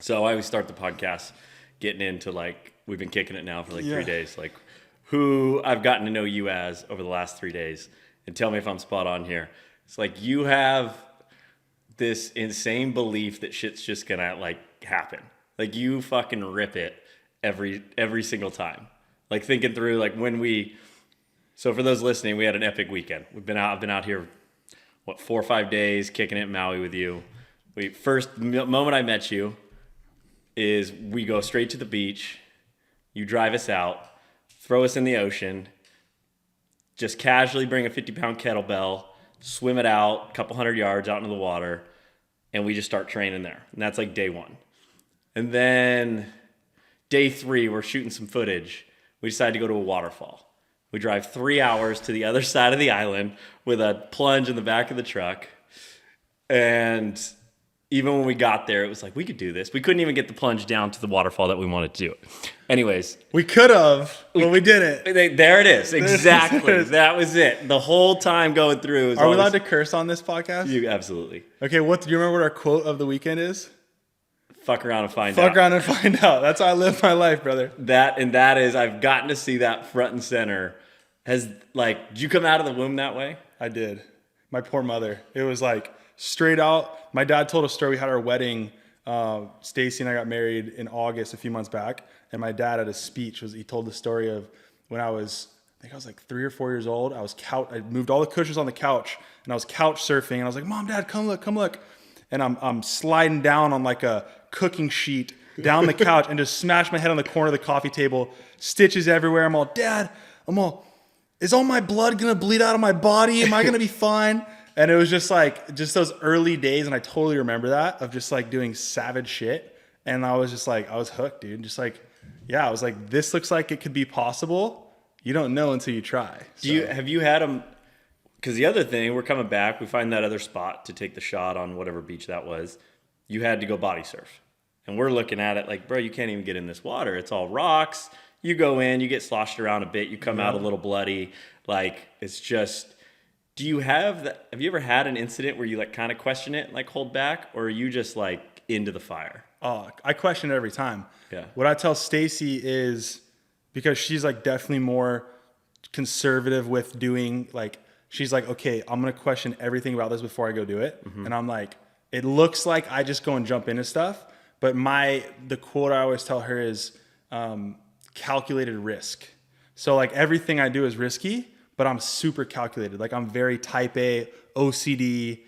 So I always start the podcast getting into like, we've been kicking it now for like 3 Yeah. days, like who I've gotten to know you as over the last 3 days, and tell me if I'm spot on here. It's like you have this insane belief that shit's just gonna like happen. Like you fucking rip it every single time. Like thinking through like so for those listening, we had an epic weekend. I've been out here, 4 or 5 days kicking it in Maui with you. First moment I met you is we go straight to the beach. You drive us out, throw us in the ocean, just casually bring a 50-pound kettlebell, swim it out a couple hundred yards out into the water, and we just start training there. And that's like day one. And then day 3, we're shooting some footage. We decide to go to a waterfall. We drive 3 hours to the other side of the island with a plunge in the back of the truck. And even when we got there, it was like, we could do this. We couldn't even get the plunge down to the waterfall that we wanted to do. Anyways. We could have, but we didn't. There it is. Exactly. That was it. The whole time going through. Are we allowed to curse on this podcast? You absolutely. Okay, do you remember what our quote of the weekend is? Fuck around and find out. Fuck around and find out. That's how I live my life, brother. That is, I've gotten to see that front and center. Did you come out of the womb that way? I did. My poor mother. It was like straight out. My dad told a story. We had our wedding. Stacy and I got married in August a few months back. And my dad at a speech he told the story of when I think I was like 3 or 4 years old. I moved all the cushions on the couch and I was couch surfing. And I was like, Mom, Dad, come look. And I'm sliding down on like a cooking sheet down the couch and just smash my head on the corner of the coffee table. Stitches everywhere. I'm all, Dad, is all my blood going to bleed out of my body? Am I going to be fine? And it was just those early days. And I totally remember that of just like doing savage shit. And I was just like, I was hooked, dude. Just like, yeah, I was like, this looks like it could be possible. You don't know until you try. Have you had them? Because the other thing, we're coming back. We find that other spot to take the shot on whatever beach that was. You had to go body surf. And we're looking at it like, bro, you can't even get in this water. It's all rocks. You go in, you get sloshed around a bit. You come out a little bloody. Like, it's just, have you ever had an incident where you like kind of question it, like hold back? Or are you just like into the fire? Oh, I question it every time. Yeah. What I tell Stacy is, because she's like definitely more conservative with doing like, she's like, okay, I'm going to question everything about this before I go do it. Mm-hmm. And I'm like, it looks like I just go and jump into stuff. But the quote I always tell her is calculated risk. So like everything I do is risky, but I'm super calculated. Like I'm very type A, OCD.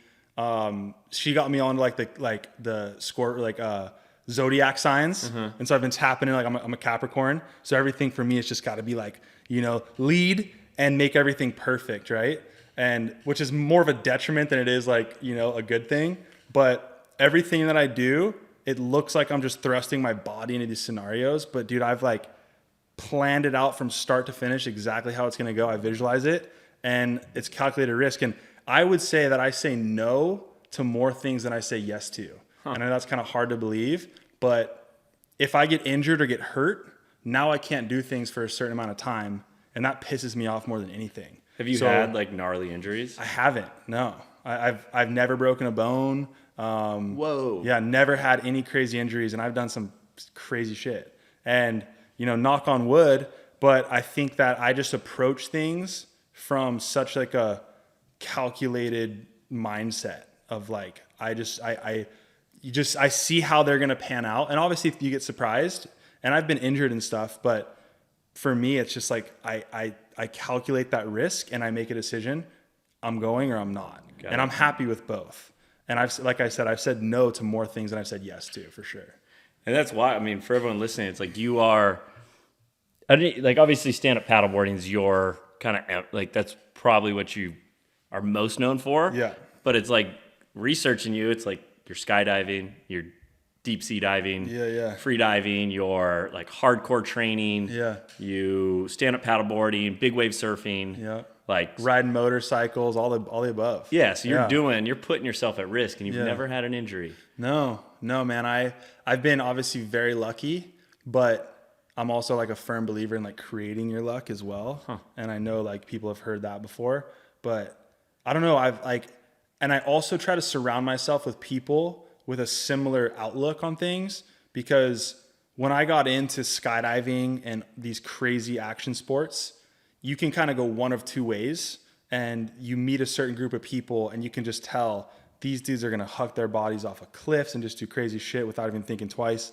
She got me on the zodiac signs. Mm-hmm. And so I've been tapping in, like I'm a Capricorn. So everything for me is just got to be like, lead and make everything perfect. Right. And which is more of a detriment than it is like, a good thing. But everything that I do, it looks like I'm just thrusting my body into these scenarios. But dude, I've like planned it out from start to finish exactly how it's going to go. I visualize it and it's calculated risk. And I would say that I say no to more things than I say yes to. I know that's kind of hard to believe, but if I get injured or get hurt, now I can't do things for a certain amount of time. And that pisses me off more than anything. Have you had like gnarly injuries? I haven't. No, I've never broken a bone. Whoa. Yeah. Never had any crazy injuries, and I've done some crazy shit, and knock on wood, but I think that I just approach things from such like a calculated mindset of like, I see how they're going to pan out. And obviously you get surprised, and I've been injured and stuff, but for me, it's just like, I calculate that risk and I make a decision. I'm going or I'm not. And I'm happy with both. And like I said, I've said no to more things than I've said yes to, for sure. And that's why, for everyone listening, it's like you are, like obviously stand-up paddleboarding is your kind of, like that's probably what you are most known for. Yeah. But it's like researching you, it's like you're skydiving, you're deep sea diving, free diving, you're like hardcore training, you stand-up paddleboarding, big wave surfing, like riding motorcycles, all the above. Yeah, so you're putting yourself at risk, and you've never had an injury. No, man. I've been obviously very lucky, but I'm also like a firm believer in like creating your luck as well. And I know like people have heard that before, but I don't know. And I also try to surround myself with people with a similar outlook on things, because when I got into skydiving and these crazy action sports, you can kind of go one of two ways, and you meet a certain group of people and you can just tell these dudes are going to huck their bodies off of cliffs and just do crazy shit without even thinking twice.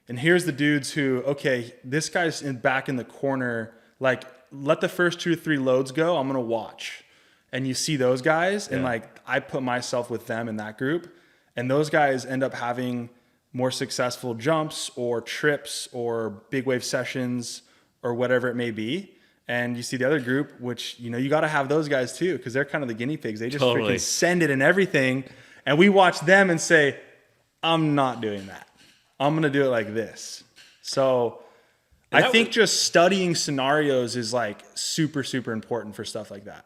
And here's the dudes who, okay, this guy's back in the corner, like, let the first 2 or 3 loads go. I'm going to watch. And you see those guys, and like, I put myself with them in that group. And those guys end up having more successful jumps or trips or big wave sessions or whatever it may be. And you see the other group, which, you know, you got to have those guys too, because they're kind of the guinea pigs. They just freaking send it and everything. And we watch them and say, I'm not doing that. I'm going to do it like this. So I think just studying scenarios is like super, super important for stuff like that.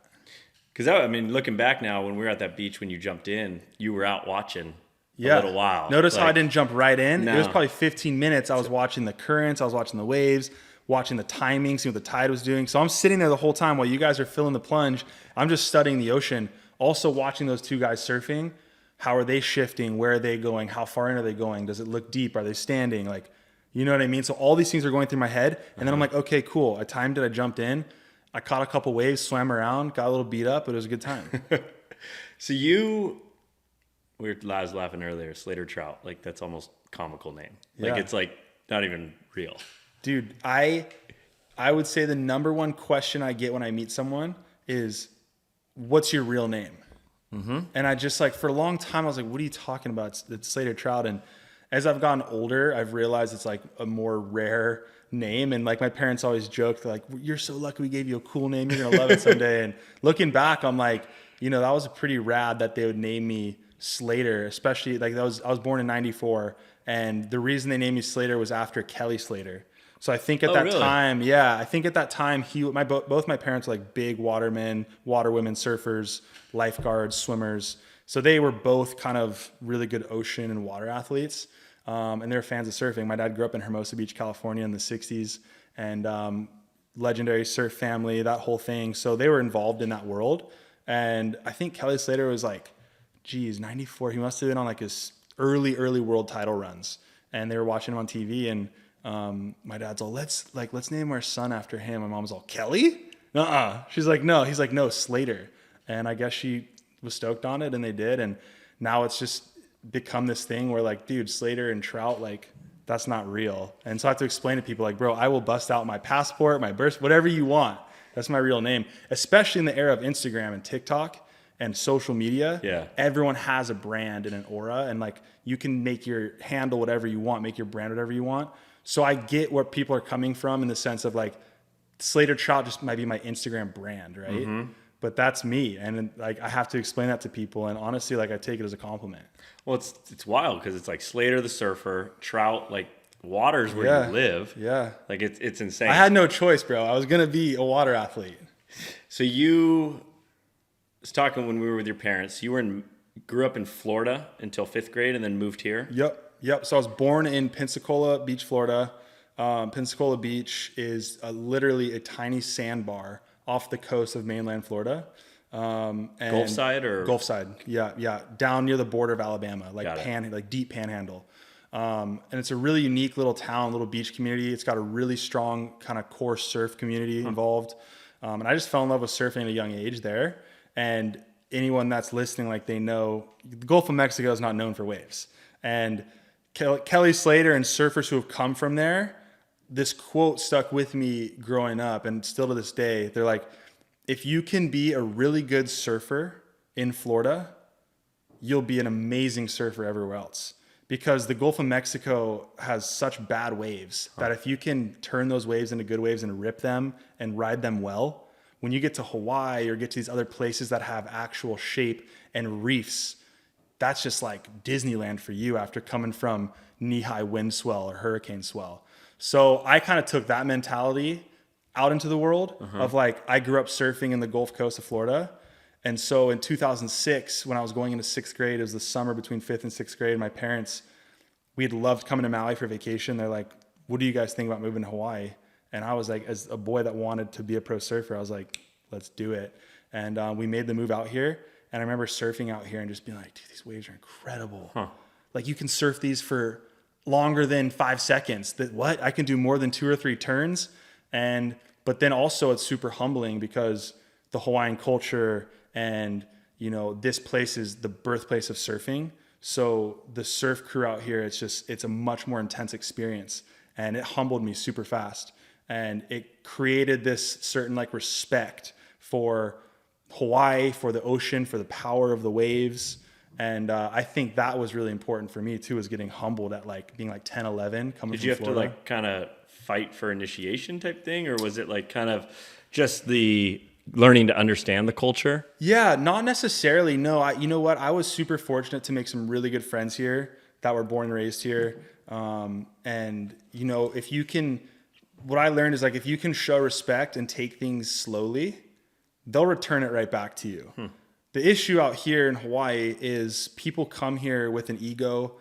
Because, I mean, looking back now, when we were at that beach, when you jumped in, you were out watching a little while. Notice how I didn't jump right in? No. It was probably 15 minutes. I was watching the currents. I was watching the waves, watching the timing, seeing what the tide was doing. So I'm sitting there the whole time while you guys are filling the plunge. I'm just studying the ocean. Also watching those 2 guys surfing. How are they shifting? Where are they going? How far in are they going? Does it look deep? Are they standing? Like, you know what I mean? So all these things are going through my head. And then I'm like, okay, cool. I timed it. I jumped in. I caught a couple waves, swam around, got a little beat up, but it was a good time. So I was laughing earlier, Slater Trout. Like, that's almost comical name. Like, it's like not even real. Dude, I would say the number one question I get when I meet someone is, what's your real name? Mm-hmm. And I just, like, for a long time, I was like, what are you talking about? It's Slater Trout. And as I've gotten older, I've realized it's like a more rare name. And like, my parents always joked, like, you're so lucky we gave you a cool name. You're going to love it someday. And looking back, I'm like, you know, that was pretty rad that they would name me Slater, especially like I was born in 94. And the reason they named me Slater was after Kelly Slater. So I think at that time, both my parents were like big watermen, waterwomen, surfers, lifeguards, swimmers. So they were both kind of really good ocean and water athletes. And they're fans of surfing. My dad grew up in Hermosa Beach, California in the 60s, and legendary surf family, that whole thing. So they were involved in that world. And I think Kelly Slater was like, 94. He must have been on like his early world title runs. And they were watching him on TV, and my dad's all, let's name our son after him. My mom's all, Kelly? She's like, no. He's like, no, Slater. And I guess she was stoked on it, and they did. And now it's just become this thing where, like, dude, Slater and Trout, like, that's not real. And so I have to explain to people, like, bro, I will bust out my passport, my birth, whatever you want. That's my real name. Especially in the era of Instagram and TikTok and social media. Yeah. Everyone has a brand and an aura, and like, you can make your handle whatever you want, make your brand whatever you want. So I get where people are coming from in the sense of, like, Slater Trout just might be my Instagram brand, right? Mm-hmm. But that's me. And like, I have to explain that to people. And honestly, like, I take it as a compliment. Well, it's wild because it's like Slater the surfer, Trout, like, water's where you live. Yeah. Like, it's insane. I had no choice, bro. I was going to be a water athlete. So you was talking when we were with your parents, grew up in Florida until 5th grade and then moved here? Yep. So I was born in Pensacola Beach, Florida. Pensacola Beach is literally a tiny sandbar off the coast of mainland Florida. And Gulf side or? Gulf side. Yeah. Down near the border of Alabama, like deep panhandle. And it's a really unique little town, little beach community. It's got a really strong kind of core surf community involved. And I just fell in love with surfing at a young age there. And anyone that's listening, like, they know the Gulf of Mexico is not known for waves. And Kelly Slater and surfers who have come from there, this quote stuck with me growing up and still to this day. They're like, if you can be a really good surfer in Florida, you'll be an amazing surfer everywhere else. Because the Gulf of Mexico has such bad waves that if you can turn those waves into good waves and rip them and ride them well, when you get to Hawaii or get to these other places that have actual shape and reefs, that's just like Disneyland for you after coming from knee-high wind swell or hurricane swell. So I kind of took that mentality out into the world of, like, I grew up surfing in the Gulf Coast of Florida. And so in 2006, when I was going into 6th grade, it was the summer between 5th and 6th grade, my parents, we had loved coming to Maui for vacation. They're like, what do you guys think about moving to Hawaii? And I was like, as a boy that wanted to be a pro surfer, I was like, let's do it. And we made the move out here. And I remember surfing out here and just being like, dude, these waves are incredible. Like, you can surf these for longer than 5 seconds. That what? I can do more than 2 or 3 turns. But then also it's super humbling because the Hawaiian culture and, you know, this place is the birthplace of surfing. So the surf crew out here, it's a much more intense experience, and it humbled me super fast. And it created this certain like respect for Hawaii, for the ocean, for the power of the waves. And I think that was really important for me too, was getting humbled at like being like 10, 11 coming Did from you have Florida. to like kind of fight for initiation type thing, or was it like kind of just the learning to understand the culture? Yeah, not necessarily. No, you know what? I was super fortunate to make some really good friends here that were born and raised here. And you know, what I learned is like, if you can show respect and take things slowly, they'll return it right back to you. The issue out here in Hawaii is people come here with an ego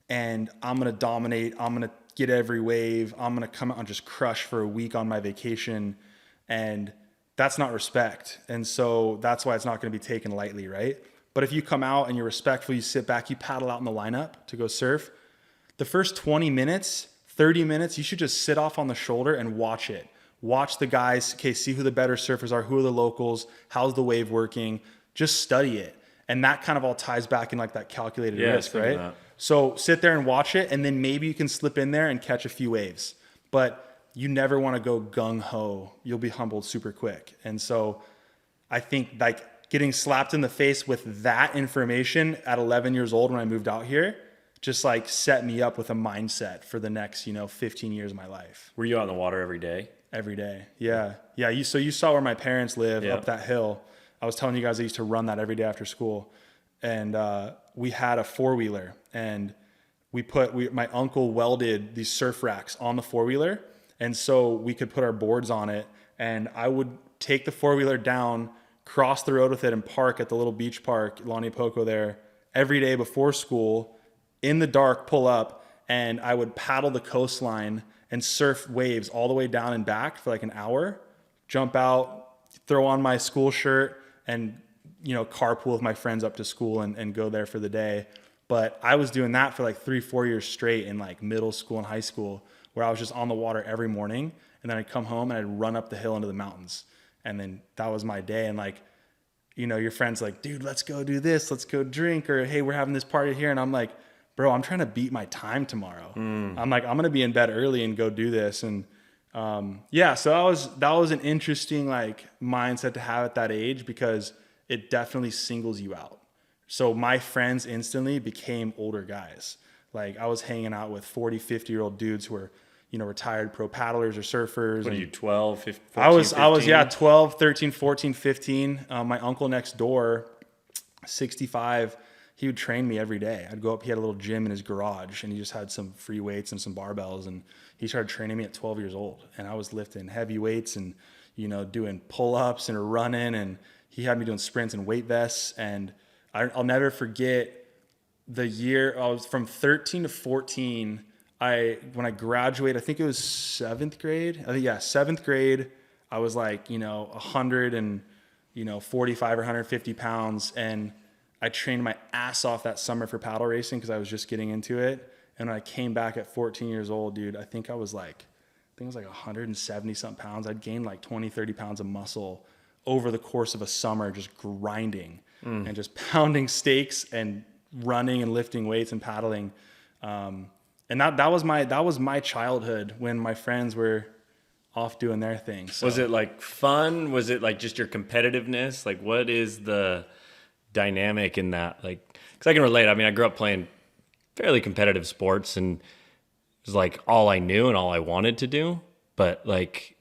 and I'm going to dominate. I'm going to get every wave. I'm going to come out and just crush for a week on my vacation. And that's not respect. And so that's why it's not going to be taken lightly, right? But if you come out and you're respectful, you sit back, you paddle out in the lineup to go surf, the first 20 minutes, 30 minutes, you should just sit off on the shoulder and watch it. Watch the guys, okay, see who the better surfers are, who are the locals, how's the wave working, just study it. And that kind of all ties back in like that calculated risk, right? So sit there and watch it, and then maybe you can slip in there and catch a few waves. But you never want to go gung-ho. You'll be humbled super quick. And so I think like getting slapped in the face with that information at 11 years old when I moved out here just like set me up with a mindset for the next, 15 years of my life. Were you out in the water every day? Every day. Yeah. Yeah. So you saw where my parents live up that hill. I was telling you guys I used to run that every day after school. And we had a 4-wheeler, and my uncle welded these surf racks on the 4-wheeler. And so we could put our boards on it, and I would take the 4-wheeler down, cross the road with it, and park at the little beach park, Lani Poco there, every day before school, in the dark, pull up, and I would paddle the coastline and surf waves all the way down and back for like an hour, jump out, throw on my school shirt, and carpool with my friends up to school and go there for the day. But I was doing that for like 3-4 years straight in like middle school and high school, where I was just on the water every morning, and then I'd come home and I'd run up the hill into the mountains. And then that was my day. And like, your friend's like, dude, let's go do this. Let's go drink. Or, hey, we're having this party here. And I'm like, bro, I'm trying to beat my time tomorrow. I'm like, I'm going to be in bed early and go do this. And so that was an interesting like mindset to have at that age, because it definitely singles you out. So my friends instantly became older guys. Like I was hanging out with 40, 50-year-old dudes who were, retired pro paddlers or surfers. What are you, 12, 15, 14, I was 15? 12, 13, 14, 15. My uncle next door, 65, he would train me every day. I'd go up, he had a little gym in his garage, and he just had some free weights and some barbells, and he started training me at 12 years old. And I was lifting heavy weights and, doing pull-ups and running, and he had me doing sprints and weight vests. And I'll never forget the year I was from 13 to 14. When I graduated, I think it was 7th grade. 7th grade. I was like, 145 or 150 pounds. And I trained my ass off that summer for paddle racing because I was just getting into it. And when I came back at 14 years old, dude, I think it was like 170 something pounds. I'd gained like 20, 30 pounds of muscle over the course of a summer, just grinding and just pounding steaks and running and lifting weights and paddling. And that was my childhood when my friends were off doing their thing. So. Was it like fun? Was it like just your competitiveness? Like what is the dynamic in that? Like, cause I can relate. I mean, I grew up playing fairly competitive sports, and it was like all I knew and all I wanted to do. But like,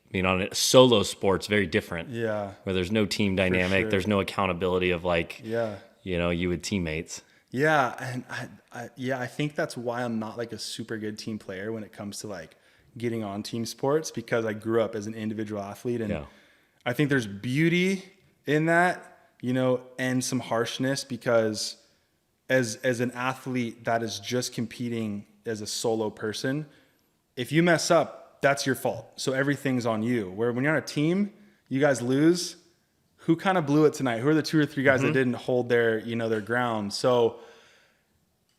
solo sports, very different. Yeah. Where there's no team dynamic. Sure. There's no accountability of like, yeah. You with teammates. Yeah. And I think that's why I'm not like a super good team player when it comes to like getting on team sports, because I grew up as an individual athlete. And I think there's beauty in that, and some harshness, because as an athlete that is just competing as a solo person, if you mess up, that's your fault. So everything's on you. Where when you're on a team, you guys lose. Who kind of blew it tonight? Who are the 2 or 3 guys that didn't hold their, their ground? So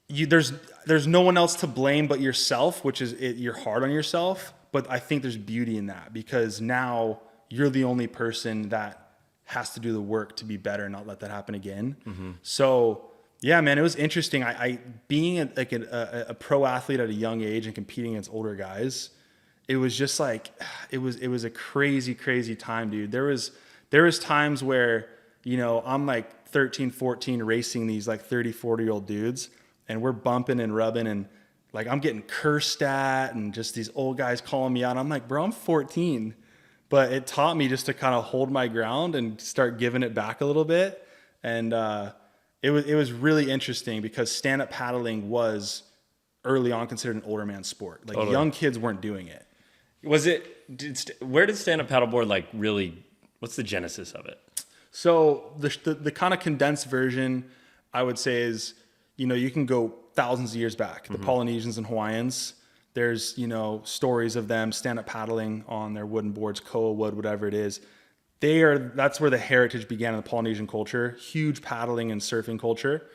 there's no one else to blame but yourself, which is you're hard on yourself. But I think there's beauty in that because now you're the only person that has to do the work to be better and not let that happen again. So yeah, man, it was interesting. I being a pro athlete at a young age and competing against older guys, it was just like, it was a crazy time, dude. There was times where, I'm like 13, 14 racing these like 30, 40-year-old dudes, and we're bumping and rubbing, and like I'm getting cursed at and just these old guys calling me out. I'm like, bro, I'm 14. But it taught me just to kind of hold my ground and start giving it back a little bit. And it was really interesting because stand-up paddling was early on considered an older man's sport. Like Totally. young kids weren't doing it. Where did stand-up paddleboard like really, what's the genesis of it? So the kind of condensed version, I would say, is, you can go thousands of years back. The Polynesians and Hawaiians, there's, stories of them stand-up paddling on their wooden boards, koa wood, whatever it is. That's where the heritage began in the Polynesian culture, huge paddling and surfing culture.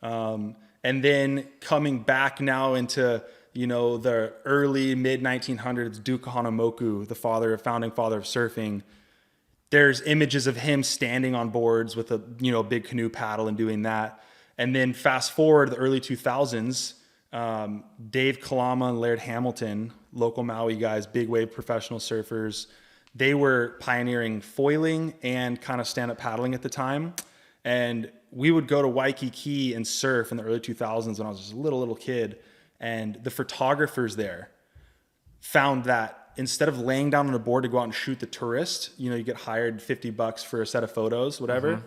And then coming back now into, the early mid 1900s, Duke Kahanamoku, the founding father of surfing, there's images of him standing on boards with a, big canoe paddle and doing that. And then fast forward the early 2000s, Dave Kalama and Laird Hamilton, local Maui guys, big wave professional surfers, they were pioneering foiling and kind of stand-up paddling at the time. And we would go to Waikiki and surf in the early 2000s when I was just a little kid. And the photographers there found that instead of laying down on a board to go out and shoot the tourist, you get hired $50 for a set of photos, whatever.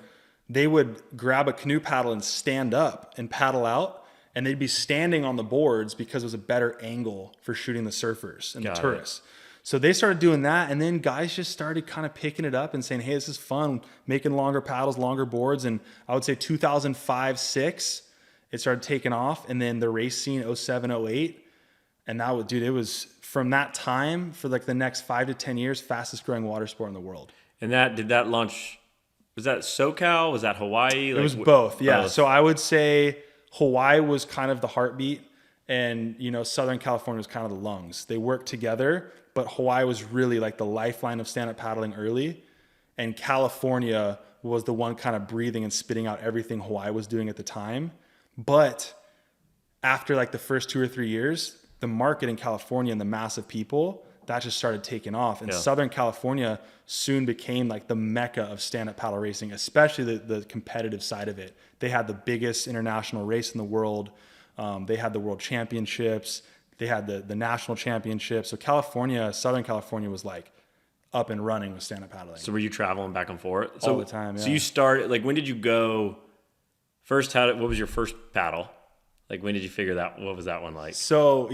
They would grab a canoe paddle and stand up and paddle out, and they'd be standing on the boards because it was a better angle for shooting the surfers and the tourists. So they started doing that, and then guys just started kind of picking it up and saying, hey, this is fun, making longer paddles, longer boards. And I would say 2005, 6, it started taking off. And then the race scene, 07, 08. And that was, dude, it was from that time for like the next 5 to 10 years, fastest growing water sport in the world. And did that launch, was that SoCal? Was that Hawaii? It was both, yeah. Both. So I would say Hawaii was kind of the heartbeat, and Southern California was kind of the lungs. They worked together, but Hawaii was really like the lifeline of stand-up paddling early, and California was the one kind of breathing and spitting out everything Hawaii was doing at the time. But after like the first 2 or 3 years, the market in California and the mass of people, that just started taking off. And Southern California soon became like the mecca of stand-up paddle racing, especially the competitive side of it. They had the biggest international race in the world. They had the world championships. They had the national championships. So Southern California was like up and running with stand-up paddling. So were you traveling back and forth? All the time, yeah. So you started, like, when did you go first? What was your first paddle? Like, when did you figure that? What was that one like? So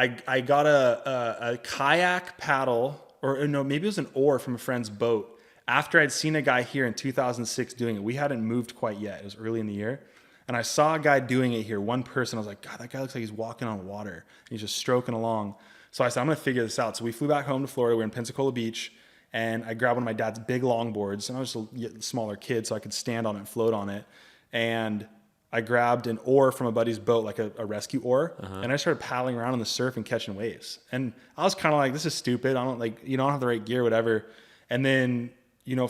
I got a kayak paddle, or no, maybe it was an oar from a friend's boat. After I'd seen a guy here in 2006 doing it, we hadn't moved quite yet. It was early in the year. And I saw a guy doing it here, one person. I was like, God, that guy looks like he's walking on water. And he's just stroking along. So I said, I'm going to figure this out. So we flew back home to Florida. We're in Pensacola Beach. And I grabbed one of my dad's big longboards. And I was a smaller kid, so I could stand on it and float on it. And I grabbed an oar from a buddy's boat, like a rescue oar. And I started paddling around in the surf and catching waves. And I was kind of like, this is stupid. I don't have the right gear, whatever. And then,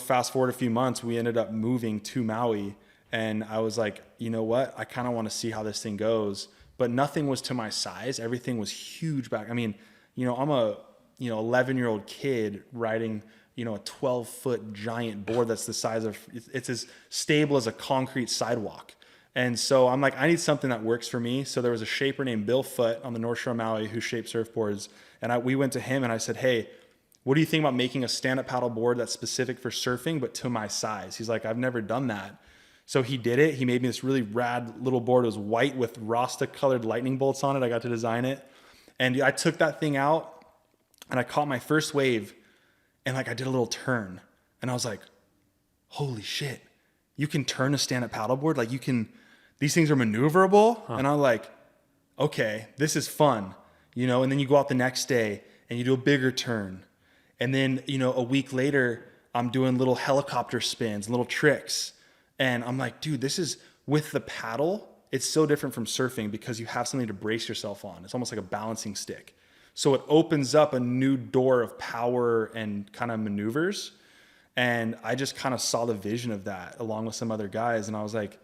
fast forward a few months, we ended up moving to Maui. And I was like, you know what? I kind of want to see how this thing goes. But nothing was to my size. Everything was huge back. I mean, I'm a 11-year-old kid riding, a 12-foot giant board that's the size of, it's as stable as a concrete sidewalk. And so I'm like, I need something that works for me. So there was a shaper named Bill Foote on the North Shore of Maui who shaped surfboards. And we went to him and I said, hey, what do you think about making a stand-up paddle board that's specific for surfing, but to my size? He's like, I've never done that. So he did it. He made me this really rad little board. It was white with Rasta colored lightning bolts on it. I got to design it. And I took that thing out and I caught my first wave and I did a little turn. And I was like, holy shit, you can turn a stand-up paddleboard? These things are maneuverable? And I'm like, okay, this is fun. And then you go out the next day and you do a bigger turn. And then, a week later, I'm doing little helicopter spins, little tricks. And I'm like, dude, this is with the paddle, it's so different from surfing because you have something to brace yourself on. It's almost like a balancing stick. So it opens up a new door of power and kind of maneuvers. And I just kind of saw the vision of that along with some other guys. And I was like,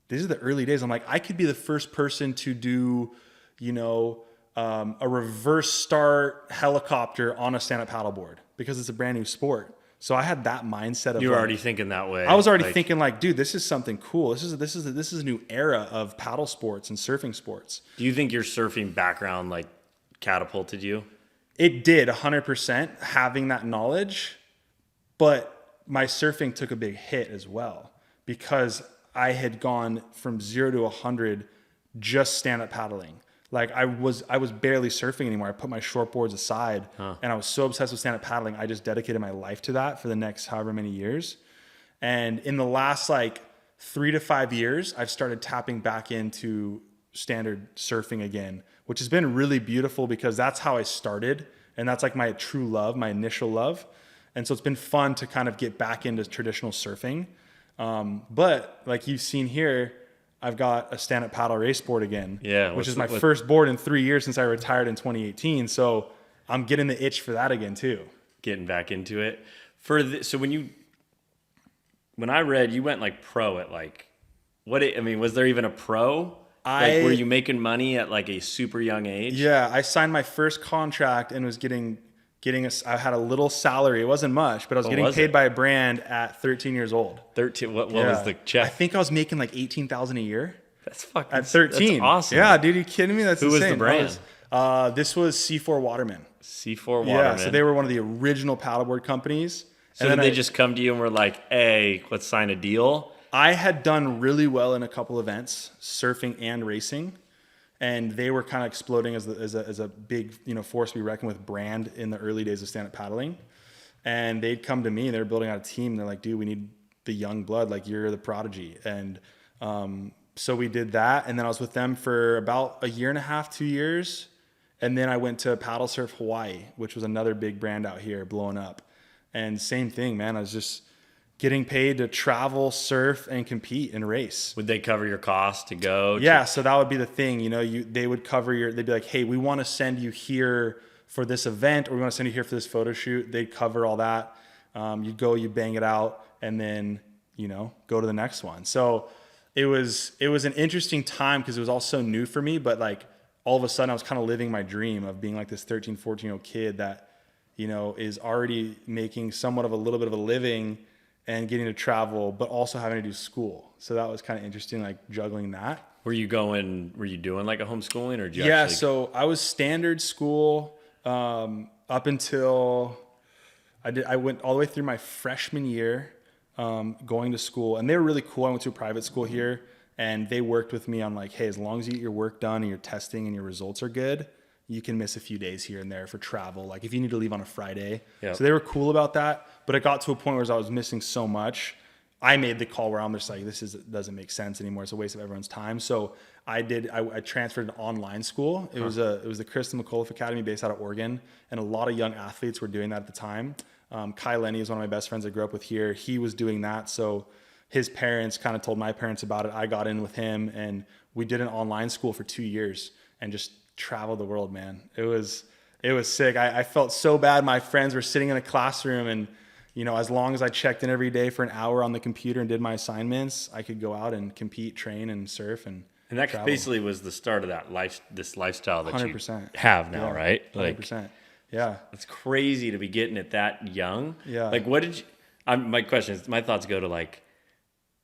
these are the early days. I'm like, I could be the first person to do, a reverse start helicopter on a stand-up paddleboard because it's a brand new sport. So I had that mindset of You were already thinking that way. I was already thinking like, dude, this is something cool. This is a new era of paddle sports and surfing sports. Do you think your surfing background like catapulted you? It did 100% having that knowledge, but my surfing took a big hit as well because I had gone from 0 to 100 just stand up paddling. Like I was barely surfing anymore. I put my shortboards aside and I was so obsessed with stand-up paddling. I just dedicated my life to that for the next however many years. And in the last like 3 to 5 years, I've started tapping back into standard surfing again, which has been really beautiful because that's how I started. And that's like my true love, my initial love. And so it's been fun to kind of get back into traditional surfing. But like you've seen here, I've got a stand-up paddle race board again, which is my first board in 3 years since I retired in 2018. So I'm getting the itch for that again too. Getting back into it. So when I read you went like pro at like, was there even a pro? Were you making money at like a super young age? Yeah, I signed my first contract and was I had a little salary. It wasn't much, but I was getting paid by a brand at 13 years old. 13. What was the check? I think I was making like $18,000 a year. That's fucking at 13. That's awesome. Yeah, dude, are you kidding me? That's Who insane. was the brand? This was C4 Waterman. C4 Waterman. Yeah, so they were one of the original paddleboard companies. So did they just come to you and were like, "Hey, let's sign a deal"? I had done really well in a couple events, surfing and racing. And they were kind of exploding as a big, force to be reckoned with brand in the early days of stand-up paddling. And they'd come to me and they were building out a team. They're like, dude, we need the young blood. Like, you're the prodigy. And so we did that. And then I was with them for about 1.5 years, 2 years. And then I went to Paddle Surf Hawaii, which was another big brand out here blowing up. And same thing, man. I was just getting paid to travel, surf, and compete and race. Would they cover your costs to go? Yeah, so that would be the thing. They would cover they'd be like, hey, we want to send you here for this event, or we want to send you here for this photo shoot. They'd cover all that. You go, you bang it out, and then, go to the next one. So it was an interesting time because it was all so new for me, but like all of a sudden I was kind of living my dream of being like this 13, 14-year-old kid that, is already making somewhat of a little bit of a living and getting to travel, but also having to do school. So that was kind of interesting, like juggling that. Were you doing like a homeschooling or did you Yeah, so I was standard school up until I went all the way through my freshman year going to school. And they were really cool. I went to a private school here and they worked with me on like, hey, as long as you get your work done and your testing and your results are good, you can miss a few days here and there for travel. Like if you need to leave on a Friday. Yep. So they were cool about that. But it got to a point where I was missing so much. I made the call where I'm just like, doesn't make sense anymore. It's a waste of everyone's time. So I transferred to online school. It was the Kristen McAuliffe Academy based out of Oregon. And a lot of young athletes were doing that at the time. Kai Lenny is one of my best friends I grew up with here. He was doing that. So his parents kind of told my parents about it. I got in with him and we did an online school for 2 years and just traveled the world, man. It was sick. I felt so bad. My friends were sitting in a classroom and, as long as I checked in every day for an hour on the computer and did my assignments, I could go out and compete, train and surf and that travel. Basically was the start of that this lifestyle that 100%. You have now, right? 100%. Yeah. It's crazy to be getting it that young. Yeah. Like what did you, my thoughts go to like,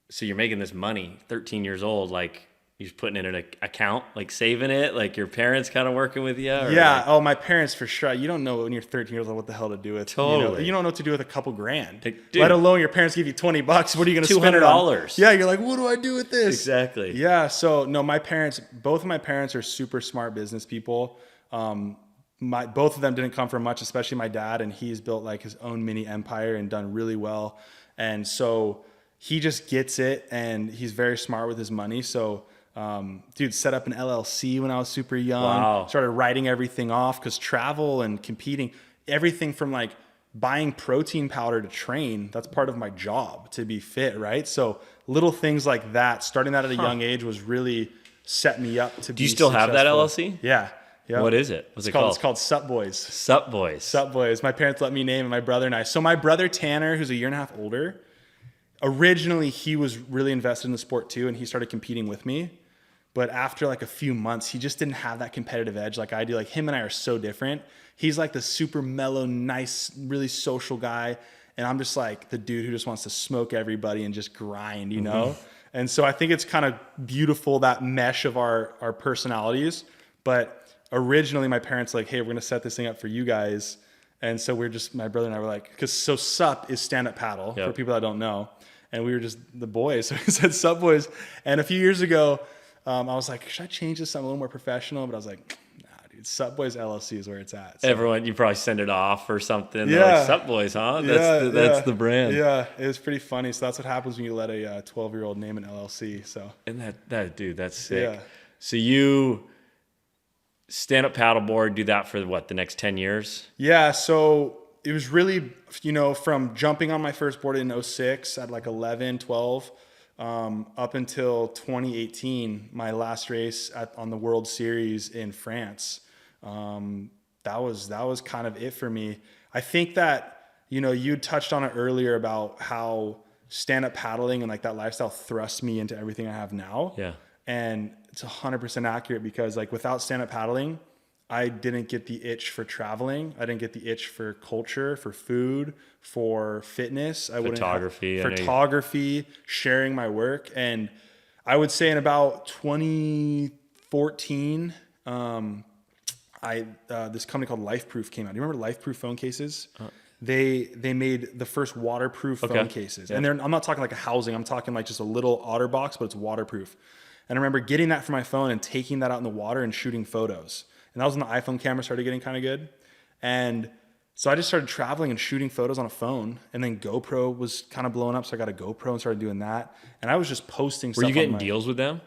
so you're making this money, 13 years old, like you're just putting it in an account, like saving it, like your parents kind of working with you? Yeah. Like, my parents for sure. You don't know when you're 13 years old what the hell to do with. Totally. You don't know what to do with a couple grand. Dude, let alone your parents give you $20. What are you going to spend it on? $200. Yeah. You're like, what do I do with this? Exactly. Yeah. So no, both of my parents are super smart business people. Both of them didn't come from much, especially my dad. And he's built like his own mini empire and done really well. And so he just gets it and he's very smart with his money. So, dude, set up an LLC when I was super young. Wow. Started writing everything off because travel and competing, everything from like buying protein powder to train, that's part of my job to be fit, right? So little things like that, starting that at a young age was really set me up to be Do you still have that LLC? Yeah. Yep. What is it? What's it called? It's called Sup Boys. Sup Boys. Sup Boys. My parents let me name it, my brother and I. So my brother Tanner, who's a year and a half older, originally he was really invested in the sport too, and he started competing with me. But after like a few months, he just didn't have that competitive edge like I do. Like him and I are so different. He's like the super mellow, nice, really social guy. And I'm just like the dude who just wants to smoke everybody and just grind, you know? And so I think it's kind of beautiful, that mesh of our personalities. But originally my parents like, hey, we're going to set this thing up for you guys. And so my brother and I were like, because so SUP is stand-up paddle for people that don't know. And we were just the boys. So we said Sup Boys. And a few years ago, I was like, should I change this to something a little more professional? But I was like, nah, dude, Sup Boys LLC is where it's at. So. Everyone, you probably send it off or something. Yeah. They're like, Sup Boys, huh? That's the brand. Yeah, it was pretty funny. So that's what happens when you let a 12-year-old name an LLC. So. And dude, that's sick. Yeah. So you stand-up paddleboard, do that for what, the next 10 years? Yeah, so it was really, from jumping on my first board in 06 at like 11, 12, up until 2018, my last race on the World Series in France. That was kind of it for me. I think that, you touched on it earlier about how stand-up paddling and like that lifestyle thrust me into everything I have now. Yeah. And it's 100% accurate because like without stand-up paddling, I didn't get the itch for traveling. I didn't get the itch for culture, for food, for fitness. Photography, sharing my work. And I would say in about 2014, this company called LifeProof came out. Do you remember LifeProof phone cases? They made the first waterproof phone cases. Yeah. And I'm not talking like a housing. I'm talking like just a little otter box, but it's waterproof. And I remember getting that for my phone and taking that out in the water and shooting photos. And that was when the iPhone camera started getting kind of good. And so I just started traveling and shooting photos on a phone. And then GoPro was kind of blowing up. So I got a GoPro and started doing that. And I was just posting stuff. Were you getting deals with them?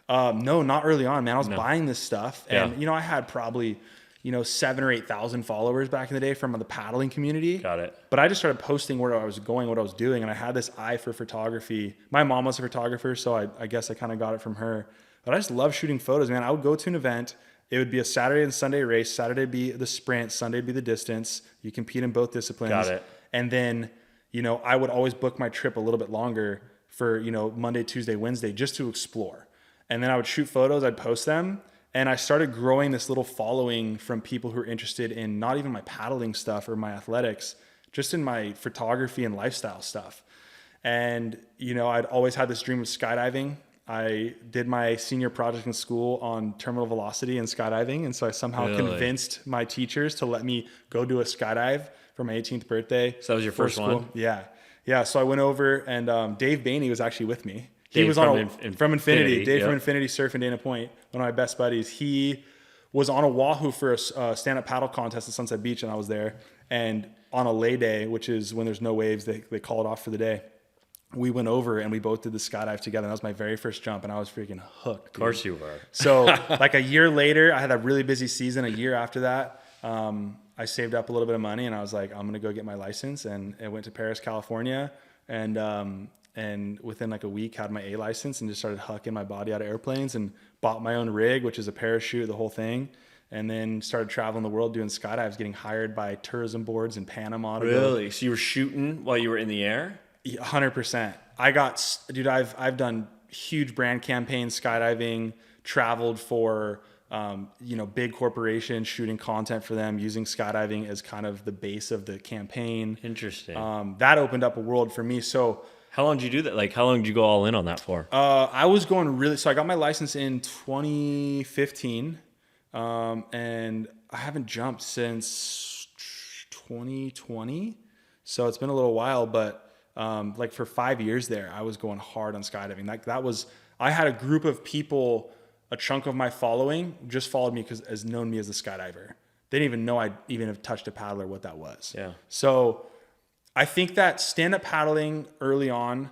No, not early on, man. I was buying this stuff. And, I had probably, 7,000 or 8,000 followers back in the day from the paddling community. Got it. But I just started posting where I was going, what I was doing. And I had this eye for photography. My mom was a photographer, so I guess I kind of got it from her. But I just love shooting photos, man. I would go to an event. It would be a Saturday and Sunday race. Saturday would be the sprint. Sunday would be the distance. You compete in both disciplines. Got it. And then, I would always book my trip a little bit longer for, Monday, Tuesday, Wednesday, just to explore. And then I would shoot photos. I'd post them. And I started growing this little following from people who are interested in not even my paddling stuff or my athletics, just in my photography and lifestyle stuff. And, I'd always had this dream of skydiving. I did my senior project in school on terminal velocity and skydiving. And so I somehow convinced my teachers to let me go do a skydive for my 18th birthday. So that was your first one? Yeah. Yeah. So I went over and Dave Bainey was actually with me. He Dave was from Infinity. Dave from Infinity Surf in Dana Point, one of my best buddies. He was on Oahu for a stand-up paddle contest at Sunset Beach, and I was there. And on a lay day, which is when there's no waves, they call it off for the day. We went over and we both did the skydive together. And that was my very first jump, and I was freaking hooked. Dude. Of course you were. So like a year later, I had a really busy season. A year after that, I saved up a little bit of money, and I was like, I'm going to go get my license. And I went to Paris, California, and within like a week had my A license and just started hucking my body out of airplanes and bought my own rig, which is a parachute, the whole thing. And then started traveling the world doing skydives, getting hired by tourism boards in Panama. Really? So you were shooting while you were in the air? 100%. I've done huge brand campaigns, skydiving, traveled for, big corporations, shooting content for them, using skydiving as kind of the base of the campaign. Interesting. That opened up a world for me. So how long did you do that? Like, how long did you go all in on that for? I was going so I got my license in 2015. And I haven't jumped since 2020. So it's been a little while, but, for 5 years there, I was going hard on skydiving. I had a group of people, a chunk of my following just followed me because has known me as a skydiver. They didn't even know I even have touched a paddle or what that was. Yeah. So I think that stand-up paddling early on,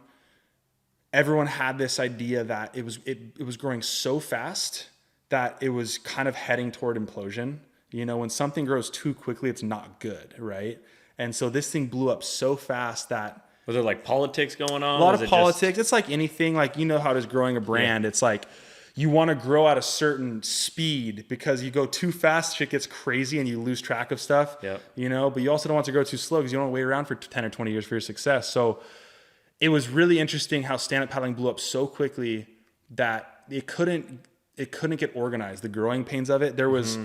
everyone had this idea that it was growing so fast that it was kind of heading toward implosion. When something grows too quickly, it's not good, right? And so this thing blew up so fast that Was there like politics going on? a lot Was of it politics. It's like anything, like, you know how it is growing a brand. It's like you want to grow at a certain speed, because you go too fast, shit gets crazy and you lose track of stuff, Yep. you know, but you also don't want to go too slow because you don't want to wait around for 10 or 20 years for your success. So it was really interesting how stand-up paddling blew up so quickly that it couldn't get organized. The growing pains of it. There was,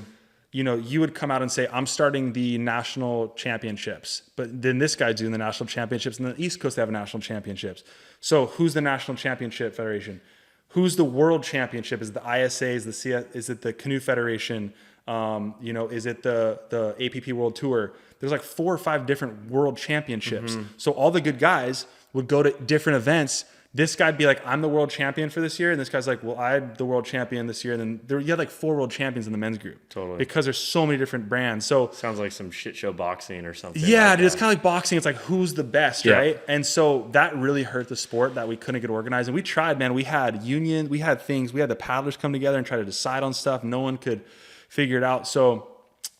you know, you would come out and say, I'm starting the national championships, but then this guy's doing the national championships, and the East Coast, they have national championships. So who's the national championship federation? Who's the world championship? Is it the ISA? Is it the Canoe Federation? You know, is it the APP World Tour? There's like 4 or 5 different world championships. So all the good guys would go to different events. This guy'd be like, I'm the world champion for this year. And this guy's like, well, I'm the world champion this year. And then you had like 4 world champions in the men's group. Totally. Because there's so many different brands. So Sounds like some shit show boxing or something. yeah, like dude, it's that. kind of like boxing. It's like, who's the best, Yeah. right? And so that really hurt the sport, that we couldn't get organized. And we tried, man. We had union, we had things, we had the paddlers come together and try to decide on stuff. No one could figure it out. So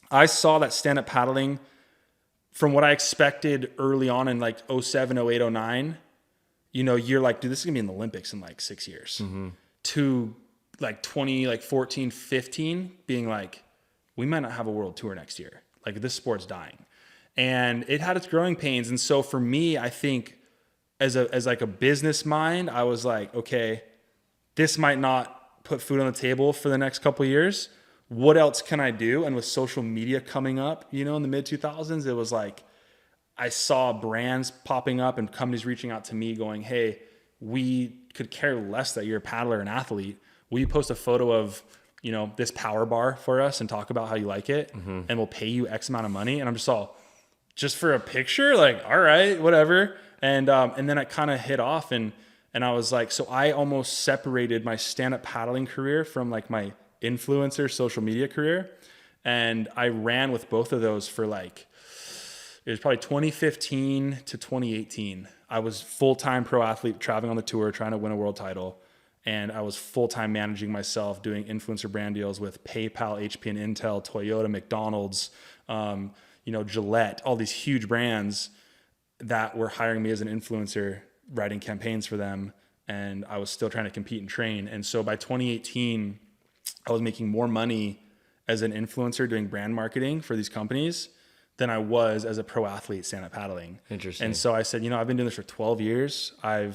I saw that stand-up paddling, from what I expected early on in like 07, 08, 09, you know, you're like, dude, this is gonna be in the Olympics in like 6 years. To like 14, 15, being like, we might not have a world tour next year. Like, this sport's dying. And it had its growing pains. And so for me, I think as like a business mind, I was like, okay, this might not put food on the table for the next couple of years. What else can I do? And with social media coming up, you know, in the mid 2000s, it was like, I saw brands popping up and companies reaching out to me going, hey, we could care less that you're a paddler and athlete. Will you post a photo of, you know, this power bar for us and talk about how you like it, and we'll pay you X amount of money? And I'm just all, just for a picture? Like, all right, whatever. And then it kind of hit off, and I was like, so I almost separated my stand-up paddling career from like my influencer social media career. And I ran with both of those for like, it was probably 2015 to 2018. I was full-time pro athlete traveling on the tour, trying to win a world title. And I was full-time managing myself, doing influencer brand deals with PayPal, HP and Intel, Toyota, McDonald's, you know, Gillette, all these huge brands that were hiring me as an influencer, writing campaigns for them. And I was still trying to compete and train. And so by 2018, I was making more money as an influencer doing brand marketing for these companies than I was as a pro athlete stand-up paddling. Interesting. And so I said, you know, I've been doing this for 12 years. I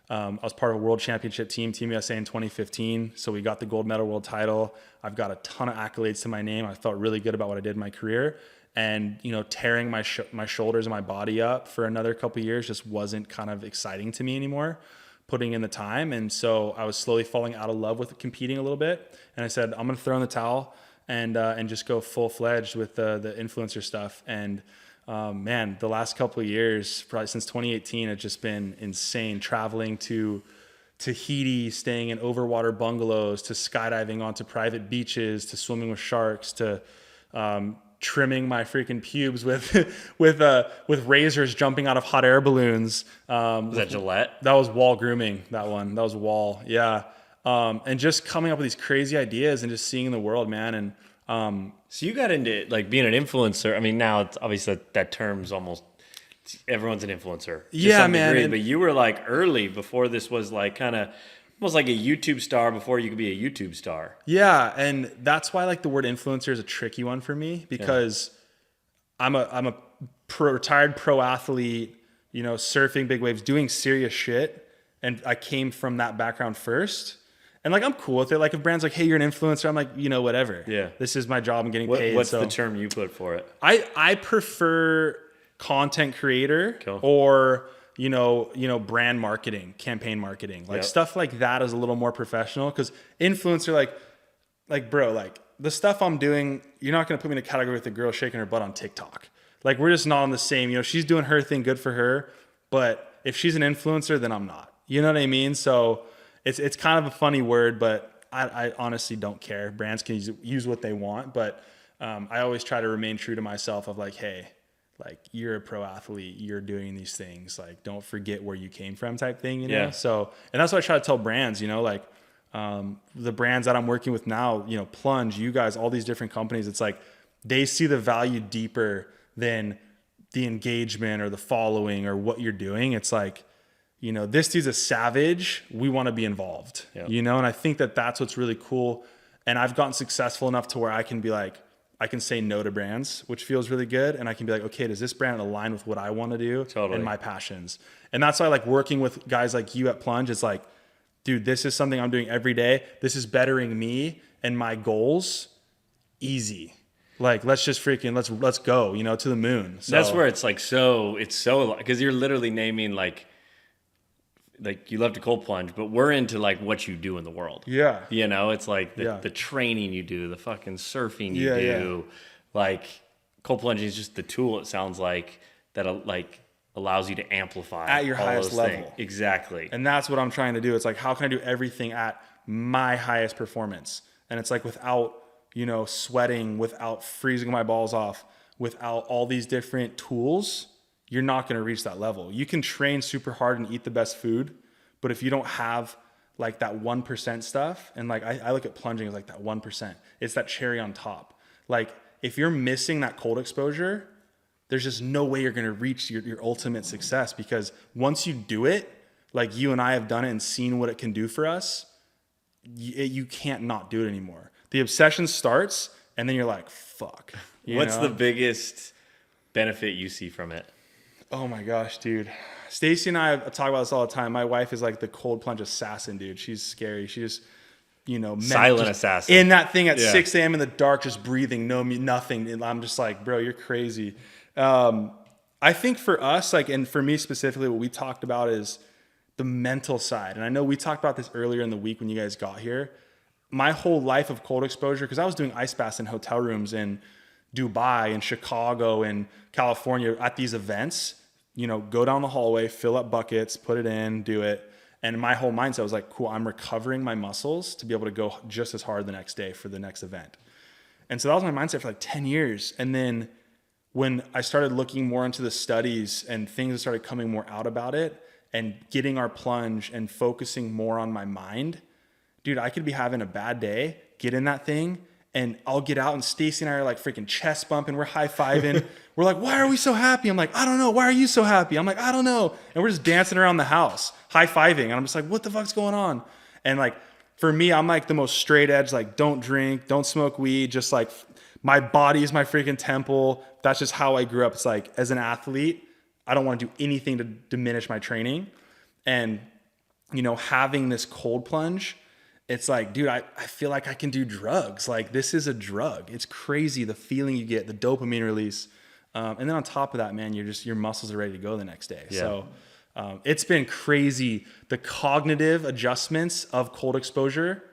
was part of a world championship team, Team USA in 2015. So we got the gold medal world title. I've got a ton of accolades to my name. I felt really good about what I did in my career. And, you know, tearing my shoulders and my body up for another couple of years just wasn't kind of exciting to me anymore, putting in the time. And so I was slowly falling out of love with competing a little bit. And I said, I'm going to throw in the towel and just go full-fledged with the influencer stuff. And man, the last couple of years, probably since 2018, it's just been insane. Traveling to Tahiti, staying in overwater bungalows, to skydiving onto private beaches, to swimming with sharks, to trimming my freaking pubes with razors, jumping out of hot air balloons. Was that Gillette? That was wall grooming. That was wall. Yeah. And just coming up with these crazy ideas and just seeing the world, man. And So you got into like being an influencer. I mean, now it's obviously that term's almost, everyone's an influencer. To Yeah, some man, degree, and- but you were like early before this was like kind of almost like a YouTube star before you could be a YouTube star. yeah, and that's why like the word influencer is a tricky one for me, because I'm a retired pro athlete, you know, surfing big waves, doing serious shit, and I came from that background first. And like, I'm cool with it. Like if brands like, hey, you're an influencer, I'm like, you know, whatever. Yeah. This is my job. I'm getting paid. What's so the term you put for it? I prefer content creator Cool. or, you know, brand marketing, campaign marketing, like Yep. stuff like that is a little more professional, because influencer, like, bro, like the stuff I'm doing, you're not going to put me in a category with a girl shaking her butt on TikTok. Like, we're just not on the same, you know, she's doing her thing, good for her. But if she's an influencer, then I'm not, you know what I mean? So it's kind of a funny word, but I honestly don't care. Brands can use what they want, but I always try to remain true to myself of like, hey, like, you're a pro athlete, you're doing these things, like, don't forget where you came from type thing, you know? Yeah. So, and that's what I try to tell brands, you know, like the brands that I'm working with now, you know, Plunge, you guys, all these different companies, it's like they see the value deeper than the engagement or the following or what you're doing. It's like, you know, this dude's a savage. We want to be involved, you know? And I think that that's what's really cool. And I've gotten successful enough to where I can be like, I can say no to brands, which feels really good. And I can be like, okay, does this brand align with what I want to do and my passions? And that's why I like working with guys like you at Plunge. It's like, dude, this is something I'm doing every day. This is bettering me and my goals. Easy. Like, let's just freaking, let's go, you know, to the moon. So that's where it's like, it's so, because you're literally naming like you love to cold plunge, but we're into like what you do in the world. Yeah. You know, it's like the training you do, the fucking surfing you do. Like cold plunging is just the tool, it sounds like, that like allows you to amplify at your highest level. Things. Exactly. And that's what I'm trying to do. It's like, how can I do everything at my highest performance? And it's like without, you know, sweating, without freezing my balls off, without all these different tools, you're not going to reach that level. You can train super hard and eat the best food, but if you don't have like that 1% stuff, and like I look at plunging as like that 1%, it's that cherry on top. Like if you're missing that cold exposure, there's just no way you're going to reach your ultimate success, because once you do it, like you and I have done it and seen what it can do for us, you can't not do it anymore. The obsession starts, and then you're like, fuck. What's the biggest benefit you see from it? Oh my gosh, dude. Stacy and I talk about this all the time. My wife is like the cold plunge assassin, dude. She's scary. She just, you know, silent assassin in that thing at 6 a.m. in the dark, just breathing, nothing. And I'm just like, bro, you're crazy. I think for us, like, and for me specifically, what we talked about is the mental side. And I know we talked about this earlier in the week when you guys got here. My whole life of cold exposure, because I was doing ice baths in hotel rooms in Dubai and Chicago and California at these events, you know, go down the hallway, fill up buckets, put it in, do it. And my whole mindset was like, cool, I'm recovering my muscles to be able to go just as hard the next day for the next event. And so that was my mindset for like 10 years. And then when I started looking more into the studies and things started coming more out about it and getting our plunge and focusing more on my mind, dude, I could be having a bad day, get in that thing, and I'll get out and Stacy and I are like freaking chest bumping. We're high-fiving. We're like, why are we so happy? I'm like, I don't know. Why are you so happy? I'm like, I don't know. And we're just dancing around the house, high-fiving. And I'm just like, what the fuck's going on? And like, for me, I'm like the most straight edge, like don't drink, don't smoke weed. Just like my body is my freaking temple. That's just how I grew up. It's like, as an athlete, I don't want to do anything to diminish my training. And, you know, having this cold plunge, it's like, dude, I feel like I can do drugs. Like, this is a drug. It's crazy, the feeling you get, the dopamine release. And then on top of that, man, your muscles are ready to go the next day. Yeah. So it's been crazy. The cognitive adjustments of cold exposure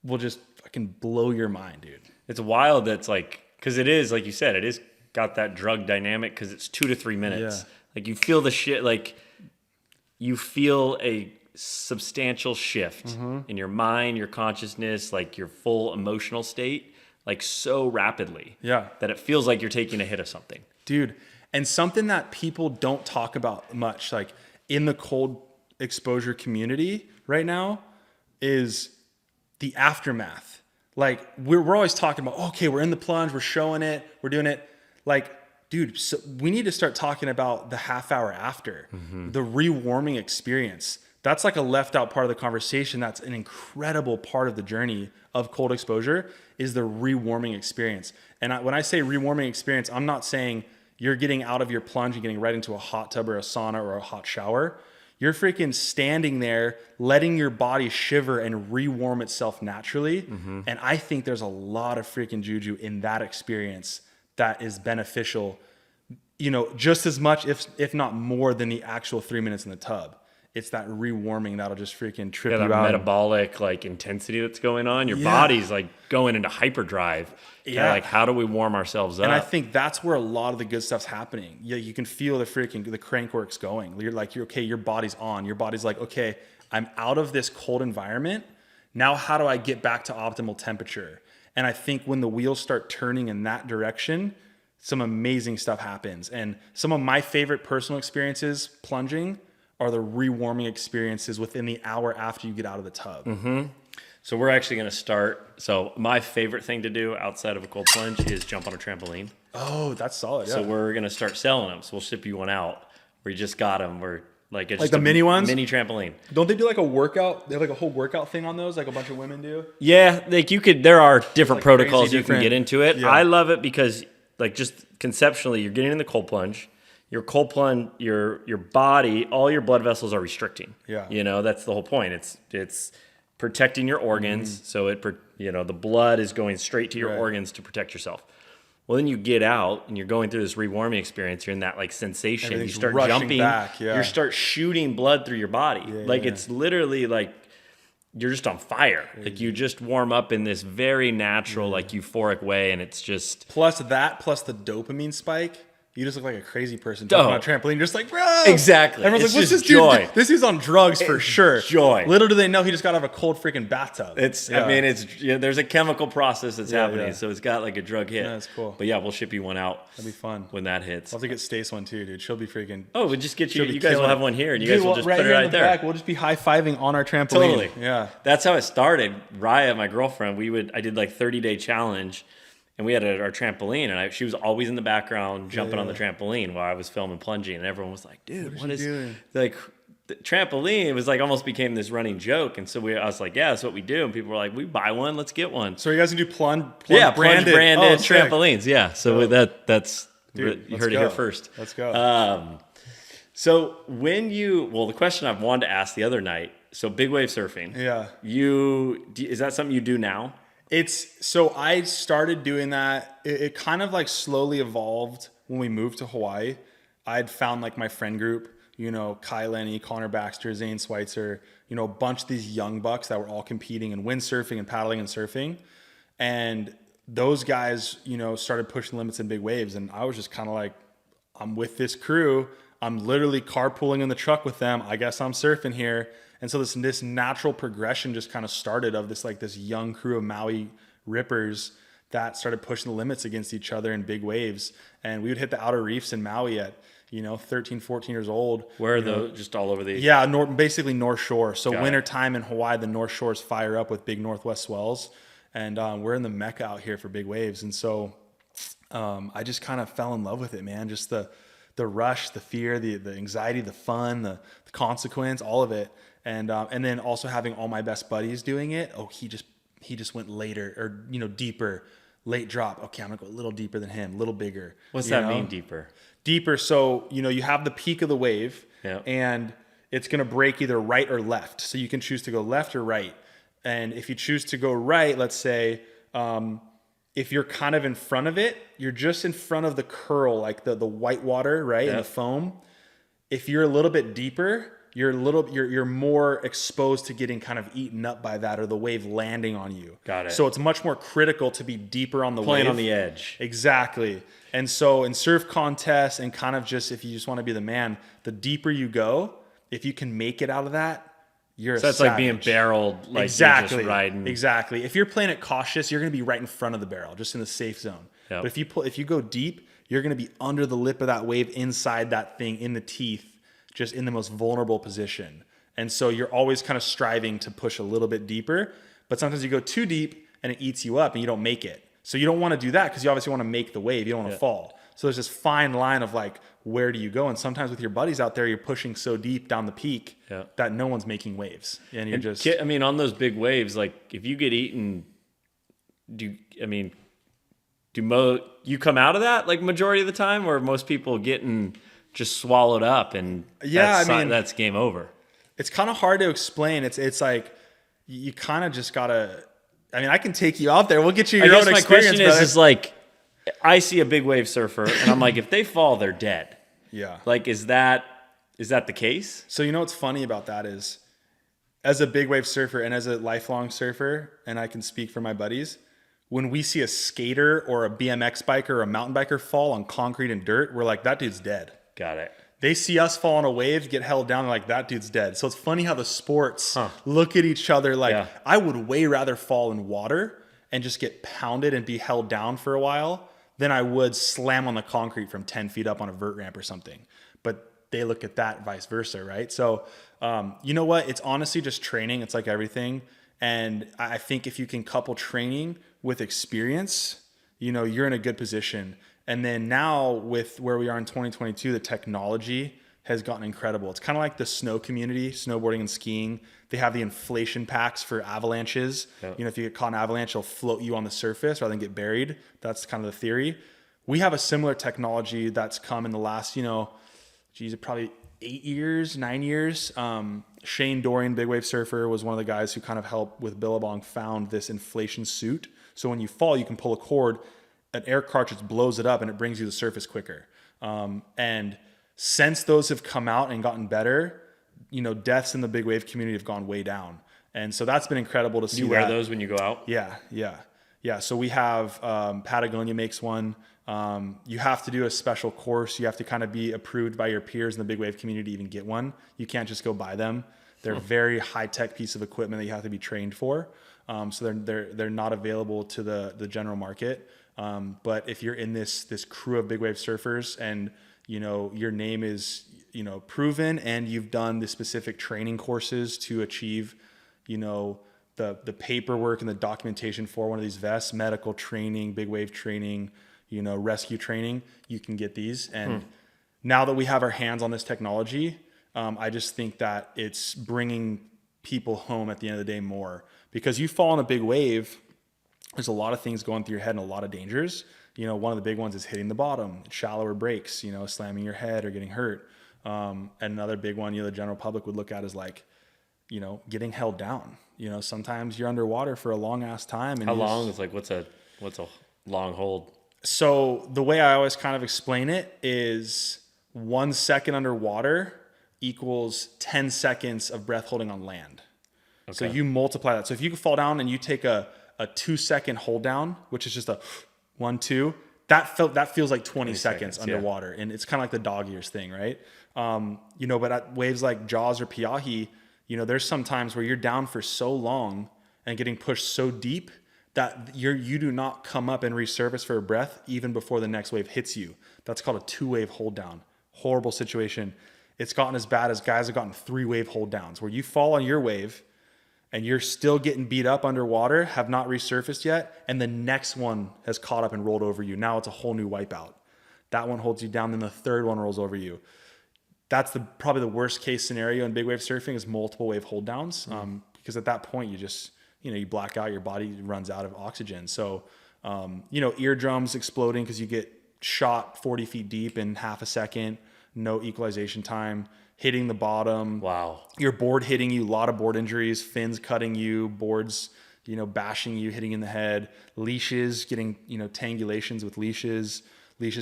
will just fucking blow your mind, dude. It's wild. That's like, because it is, like you said, it is got that drug dynamic because it's 2 to 3 minutes. Yeah. Like, you feel the shit, like, you feel a substantial shift in your mind, your consciousness, like your full emotional state, like so rapidly that it feels like you're taking a hit of something. Dude, and something that people don't talk about much, like in the cold exposure community right now, is the aftermath. Like we're always talking about, okay, we're in the plunge, we're showing it, we're doing it. Like, dude, so we need to start talking about the half hour after, the rewarming experience. That's like a left out part of the conversation. That's an incredible part of the journey of cold exposure, is the rewarming experience. And when I say rewarming experience, I'm not saying you're getting out of your plunge and getting right into a hot tub or a sauna or a hot shower. You're freaking standing there, letting your body shiver and rewarm itself naturally. And I think there's a lot of freaking juju in that experience that is beneficial, you know, just as much, if not more, than the actual 3 minutes in the tub. It's that rewarming that'll just freaking trip you out. That metabolic like intensity that's going on. Your body's like going into hyperdrive. Yeah. Like, how do we warm ourselves up? And I think that's where a lot of the good stuff's happening. Yeah, you can feel the crankworks going. You're okay, your body's on. Your body's like, okay, I'm out of this cold environment. Now how do I get back to optimal temperature? And I think when the wheels start turning in that direction, some amazing stuff happens. And some of my favorite personal experiences plunging are the rewarming experiences within the hour after you get out of the tub. So we're actually going to start. So my favorite thing to do outside of a cold plunge is jump on a trampoline. Oh, that's solid. Yeah. So we're going to start selling them. So we'll ship you one out where you just got them. We're like, it's Like just the mini ones? Mini trampoline. Don't they do like a workout? They have like a whole workout thing on those, like a bunch of women do. Yeah, like there are different like protocols crazy you can get into it. Yeah. I love it because like just conceptually, you're getting in the cold plunge. Your cold plunge, your body, all your blood vessels are restricting. Yeah. You know, that's the whole point. It's protecting your organs. So the blood is going straight to your Right. organs to protect yourself. Well, then you get out and you're going through this rewarming experience. You're in that like sensation. Everything's You start rushing jumping. back, yeah. You start shooting blood through your body. Like yeah. it's literally like you're just on fire. Like you just warm up in this very natural, like euphoric way, and it's just Plus the dopamine spike. You just look like a crazy person jumping on a trampoline, just like, bro. Exactly. Everyone's It's like, what's just this dude? joy. This dude's on drugs for sure. joy. Little do they know he just got out of a cold freaking bathtub. I mean, there's a chemical process that's happening, yeah. so it's got like a drug hit. Yeah, that's cool. But yeah, we'll ship you one out. That'd be fun. When that hits. I'll have to get Stace one too, dude. She'll be freaking. Oh, we'll just get you. she'll be You guys will killing have it. one here, and you Dude, guys will well, just right put it here in right the there. back, we'll just be high fiving on our trampoline. Totally. Yeah. That's how it started. Raya, my girlfriend, I did like 30-day challenge, and we had our trampoline, and she was always in the background jumping on the trampoline while I was filming plunging, and everyone was like, "Dude, what is doing?" like the trampoline?" It was like almost became this running joke, and so I was like, "Yeah, that's what we do." And people were like, "We buy one, let's get one." So you guys can do plunge Plunge branded Oh, sick. trampolines. Yeah, so that's Dude, you let's heard it go. here first. Let's go. So the question I've wanted to ask the other night. So big wave surfing. Yeah. Is that something you do now? So I started doing that. It kind of like slowly evolved when we moved to Hawaii. I'd found like my friend group, Kai Lenny, Connor Baxter, Zane Schweitzer, a bunch of these young bucks that were all competing in windsurfing and paddling and surfing. And those guys, started pushing limits in big waves. And I was just kind of like, I'm with this crew. I'm literally carpooling in the truck with them. I guess I'm surfing here. And so this natural progression just kind of started of this young crew of Maui rippers that started pushing the limits against each other in big waves. And we would hit the outer reefs in Maui at, 13, 14 years old. Where are those? Just all over the... Yeah, basically North Shore. So Got it. wintertime in Hawaii, the North Shores fire up with big northwest swells. And we're in the mecca out here for big waves. And so I just kind of fell in love with it, man. Just the rush, the fear, the anxiety, the fun, the consequence, all of it. And then also having all my best buddies doing it. Oh, he just went later or deeper, late drop. Okay, I'm gonna go a little deeper than him, a little bigger. What's that mean, deeper? Deeper. So you have the peak of the wave, Yeah. and it's gonna break either right or left. So you can choose to go left or right. And if you choose to go right, let's say, if you're kind of in front of it, you're just in front of the curl, like the white water, right, and the foam. If you're a little bit deeper, you're more exposed to getting kind of eaten up by that or the wave landing on you. Got it. So it's much more critical to be deeper on the Playing wave. on the edge. Exactly. And so in surf contests and kind of just if you just want to be the man, the deeper you go, if you can make it out of that, you're So a that's like being savage. barreled, like Exactly. you're just riding. Exactly. If you're playing it cautious, you're going to be right in front of the barrel, just in the safe zone. Yep. But if you go deep, you're going to be under the lip of that wave, inside that thing, in the teeth, just in the most vulnerable position. And so you're always kind of striving to push a little bit deeper, but sometimes you go too deep and it eats you up and you don't make it. So you don't want to do that because you obviously want to make the wave. You don't want to fall. So there's this fine line of like, where do you go? And sometimes with your buddies out there, you're pushing so deep down the peak that no one's making waves. And you're just... I mean, on those big waves, like if you get eaten, do you come out of that like majority of the time, or most people getting just swallowed up and that's game over? It's kind of hard to explain. It's like you kind of just gotta. I mean, I can take you out there. We'll get you your own experience. My question brother. is like, I see a big wave surfer and I'm like, if they fall, they're dead. Yeah. Like, is that the case? So what's funny about that is, as a big wave surfer and as a lifelong surfer, and I can speak for my buddies, when we see a skater or a BMX biker or a mountain biker fall on concrete and dirt, we're like, that dude's dead. Got it. They see us fall on a wave, get held down, like, that dude's dead. So it's funny how the sports look at each other like, I would way rather fall in water and just get pounded and be held down for a while than I would slam on the concrete from 10 feet up on a vert ramp or something. But they look at that vice versa, right? So, you know what? It's honestly just training. It's like everything. And I think if you can couple training with experience, you're in a good position. And then now with where we are in 2022, the technology has gotten incredible. It's kind of like the snow community, snowboarding and skiing. They have the inflation packs for avalanches. Yep. If you get caught in an avalanche, it'll float you on the surface rather than get buried. That's kind of the theory. We have a similar technology that's come in the last, probably 8 years, 9 years. Shane Dorian, big wave surfer, was one of the guys who kind of helped with Billabong, found this inflation suit. So when you fall, you can pull a cord, an air cartridge blows it up, and it brings you to the surface quicker. And since those have come out and gotten better, deaths in the big wave community have gone way down. And so that's been incredible to see. You wear those when you go out? Yeah. So we have, Patagonia makes one. You have to do a special course. You have to kind of be approved by your peers in the big wave community to even get one. You can't just go buy them. They're a very high tech piece of equipment that you have to be trained for. So they're not available to the general market. But if you're in this crew of big wave surfers and, your name is, proven and you've done the specific training courses to achieve, the paperwork and the documentation for one of these vests, medical training, big wave training, rescue training, you can get these. And now that we have our hands on this technology, I just think that it's bringing people home at the end of the day more, because you fall on a big wave, there's a lot of things going through your head and a lot of dangers. One of the big ones is hitting the bottom, shallower breaks, slamming your head or getting hurt. And another big one, the general public would look at is like, getting held down. Sometimes you're underwater for a long ass time. And how long is what's a long hold? So the way I always kind of explain it is 1 second underwater equals 10 seconds of breath holding on land. Okay. So you multiply that. So if you fall down and you take a 2 second hold down, which is just a 1, 2, that feels like 20 seconds underwater. Yeah. And it's kind of like the dog ears thing, right? But at waves like Jaws or Piahi, there's some times where you're down for so long and getting pushed so deep that you do not come up and resurface for a breath even before the next wave hits you. That's called a 2-wave hold down. Horrible situation. It's gotten as bad as guys have gotten 3-wave hold downs, where you fall on your wave and you're still getting beat up underwater, have not resurfaced yet, and the next one has caught up and rolled over you. Now it's a whole new wipeout. That one holds you down, then the third one rolls over you. That's probably the worst case scenario in big wave surfing, is multiple wave hold downs, because at that point you just, you black out, your body runs out of oxygen. So, eardrums exploding because you get shot 40 feet deep in half a second, no equalization time, hitting the bottom. Wow. Your board hitting you, a lot of board injuries, fins cutting you, boards, bashing you, hitting in the head, leashes, getting, tangulations with leashes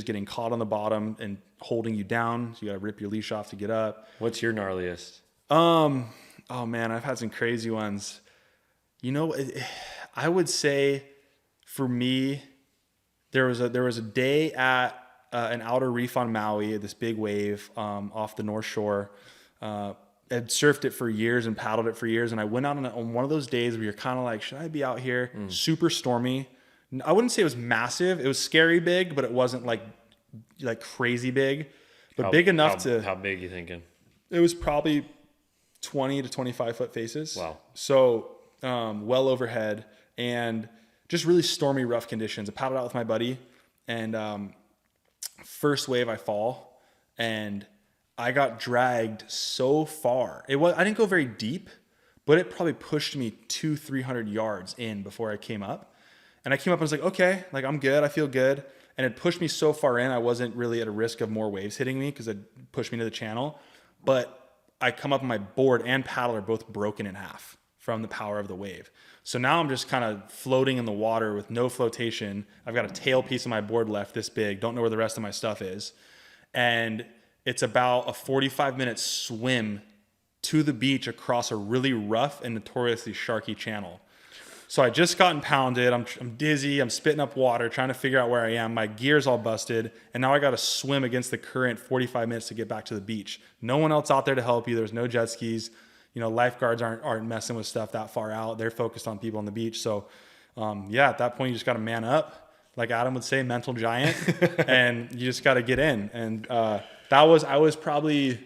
getting caught on the bottom and holding you down. So you got to rip your leash off to get up. What's your gnarliest? Oh man, I've had some crazy ones. I would say for me, there was a day at an outer reef on Maui, this big wave off the North Shore. I'd surfed it for years and paddled it for years. And I went out on one of those days where you're kind of like, should I be out here? Super stormy. I wouldn't say it was massive. It was scary big, but it wasn't like crazy big, but big enough to. How big you thinking? It was probably 20 to 25 foot faces. Wow. So well overhead and just really stormy, rough conditions. I paddled out with my buddy, and first wave I fall, and I got dragged so far. I didn't go very deep, but it probably pushed me 200-300 yards in before I came up. And I came up and was like, okay, I'm good. I feel good. And it pushed me so far in, I wasn't really at a risk of more waves hitting me because it pushed me to the channel. But I come up and my board and paddle are both broken in half from the power of the wave. So now I'm just kind of floating in the water with no flotation. I've got a tail piece of my board left this big. Don't know where the rest of my stuff is. And it's about a 45-minute swim to the beach across a really rough and notoriously sharky channel. So I just gotten pounded. I'm dizzy. I'm spitting up water, trying to figure out where I am. My gear's all busted. And now I got to swim against the current 45 minutes to get back to the beach. No one else out there to help you. There's no jet skis. Lifeguards aren't messing with stuff that far out. They're focused on people on the beach. So, at that point, you just got to man up. Like Adam would say, mental giant. And you just got to get in. And I was probably,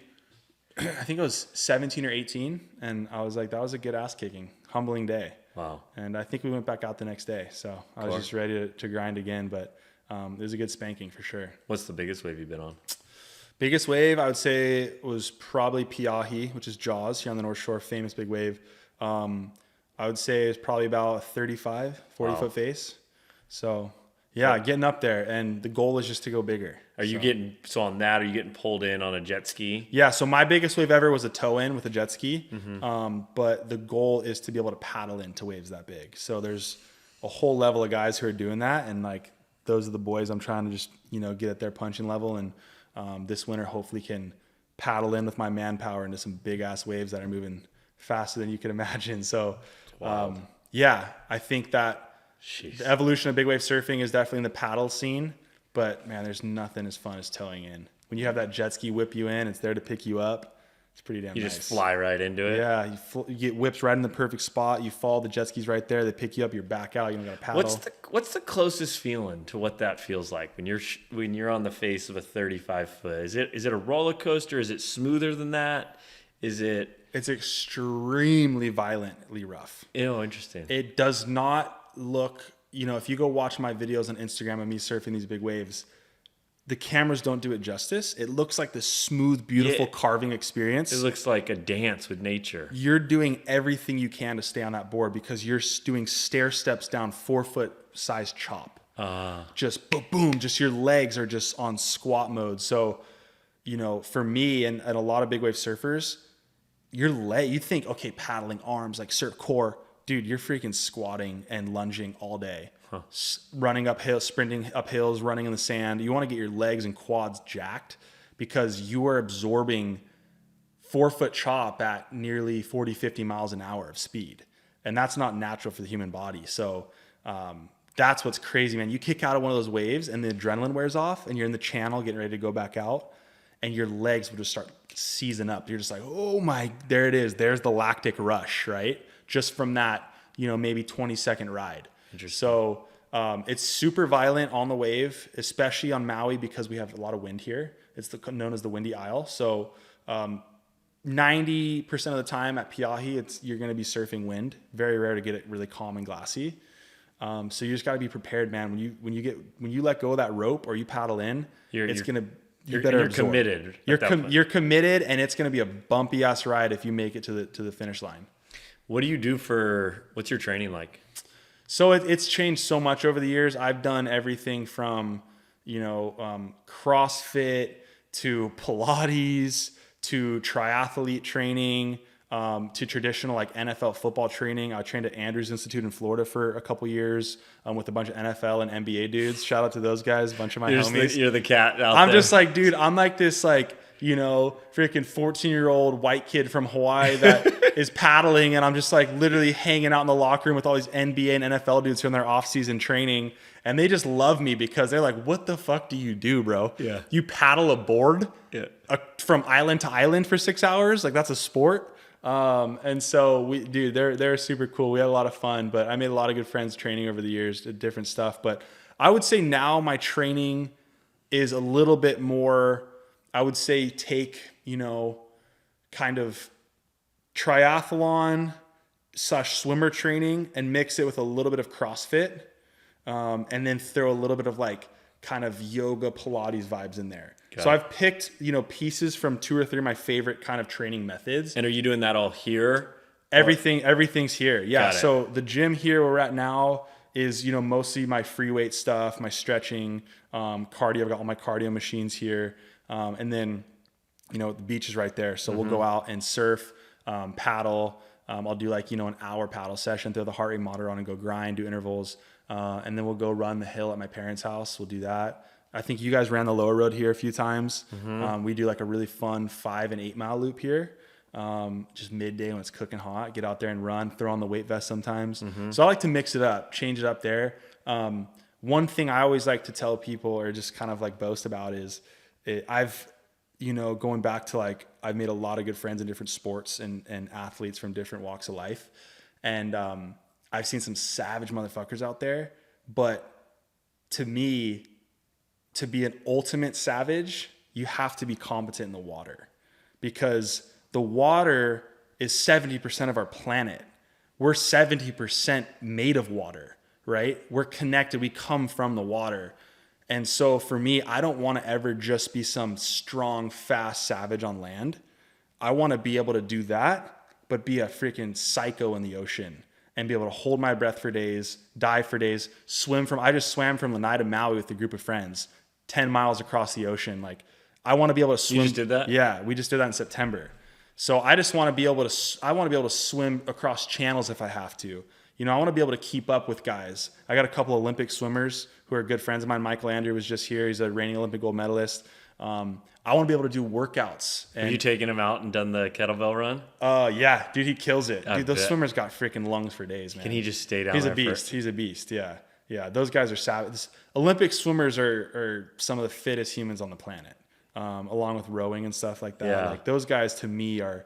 I think I was 17 or 18. And I was like, that was a good ass kicking. humbling day. Wow. And I think we went back out the next day. So I was just ready to grind again. But it was a good spanking for sure. What's the biggest wave you've been on? Biggest wave, I would say, was probably Piahi, which is Jaws here on the North Shore, famous big wave. I would say it's probably about 40 foot face. So yeah, getting up there, and the goal is just to go bigger. Are you getting on that? Are you getting pulled in on a jet ski? Yeah, so my biggest wave ever was a tow in with a jet ski. But the goal is to be able to paddle into waves that big. So there's a whole level of guys who are doing that, and like those are the boys I'm trying to just get at their punching level, and this winter hopefully can paddle in with my manpower into some big ass waves that are moving faster than you can imagine. So yeah, I think that the evolution of big wave surfing is definitely in the paddle scene, but man, there's nothing as fun as towing in. When you have that jet ski whip you in, it's there to pick you up. It's pretty damn nice. You just fly right into it. Yeah, you get whipped right in the perfect spot. You fall, the jet ski's right there. They pick you up, you're back out. You don't got to paddle. What's the closest feeling to what that feels like when you're on the face of a 35 foot? Is it a roller coaster? Is it smoother than that? It's extremely violently rough. Oh, interesting. It does not look, if you go watch my videos on Instagram of me surfing these big waves, the cameras don't do it justice. It looks like this smooth, beautiful carving experience. It looks like a dance with nature. You're doing everything you can to stay on that board because you're doing stair steps down 4 foot size chop. Just boom, boom, just your legs are just on squat mode. So, for me and a lot of big wave surfers, you think, okay, paddling arms, like surf core, dude, you're freaking squatting and lunging all day. Running uphill, sprinting up hills, running in the sand. You want to get your legs and quads jacked because you are absorbing 4 foot chop at nearly 40, 50 miles an hour of speed. And that's not natural for the human body. So that's what's crazy, man. You kick out of one of those waves and the adrenaline wears off and you're in the channel getting ready to go back out and your legs will just start seizing up. You're just like, oh my, there it is. There's the lactic rush, right? Just from that, maybe 20-second ride. So it's super violent on the wave, especially on Maui because we have a lot of wind here. It's known as the Windy Isle. So 90% of the time at Piahi, you're going to be surfing wind. Very rare to get it really calm and glassy. So you just got to be prepared, man. When you let go of that rope or you paddle in, you're committed. You're committed, and it's going to be a bumpy ass ride if you make it to the finish line. What do you do what's your training like? So it's changed so much over the years. I've done everything from, CrossFit to Pilates to triathlete training, to traditional like NFL football training. I trained at Andrews Institute in Florida for a couple years with a bunch of NFL and NBA dudes. Shout out to those guys, a bunch of my homies. You're the cat out there. I'm just like, dude, I'm like this freaking 14-year-old white kid from Hawaii that is paddling, and I'm just like literally hanging out in the locker room with all these NBA and NFL dudes from their off-season training, and they just love me because they're like, what the fuck do you do, bro? Yeah. You paddle a board from island to island for 6 hours? Like, that's a sport? And so they're super cool. We had a lot of fun, but I made a lot of good friends training over the years, did different stuff. But I would say now my training is a little bit more, I would say take, kind of triathlon / swimmer training and mix it with a little bit of CrossFit. And then throw a little bit of like kind of yoga Pilates vibes in there. So I've picked, pieces from 2 or 3 of my favorite kind of training methods. And are you doing that all here? Everything's here. Yeah. So the gym here where we're at now is, mostly my free weight stuff, my stretching, cardio. I've got all my cardio machines here. And then, the beach is right there. So we'll go out and surf, paddle. I'll do like, an hour paddle session, throw the heart rate monitor on and go grind, do intervals. And then we'll go run the hill at my parents' house. We'll do that. I think you guys ran the lower road here a few times. We do like a really fun 5 and 8 mile loop here. Just midday when it's cooking hot, get out there and run, throw on the weight vest sometimes. So I like to mix it up, change it up there. One thing I always like to tell people or just kind of like boast about is going back to like, I've made a lot of good friends in different sports and athletes from different walks of life. And, I've seen some savage motherfuckers out there, but to me, to be an ultimate savage, you have to be competent in the water because the water is 70% of our planet. we're 70% made of water, right? We're connected. We come from the water. And so for me, I don't want to ever just be some strong, fast savage on land. I want to be able to do that, but be a freaking psycho in the ocean and be able to hold my breath for days, dive for days, I just swam from Lanai to Maui with a group of friends, 10 miles across the ocean. Like, I want to be able to swim. You just did that? Yeah, we just did that in September. So I just want to be able to swim across channels if I have to. You know, I want to be able to keep up with guys. I got a couple of Olympic swimmers who are good friends of mine. Michael Andrew was just here. He's a reigning Olympic gold medalist. I want to be able to do workouts. Have you taken him out and done the kettlebell run? Yeah, dude, he kills it. Dude, those bet. swimmers got freaking lungs for days, man. Can he just stay down He's there? a beast. He's a beast. Yeah. Yeah. Those guys are savage. Olympic swimmers are some of the fittest humans on the planet, along with rowing and stuff like that. Yeah. Like, those guys to me are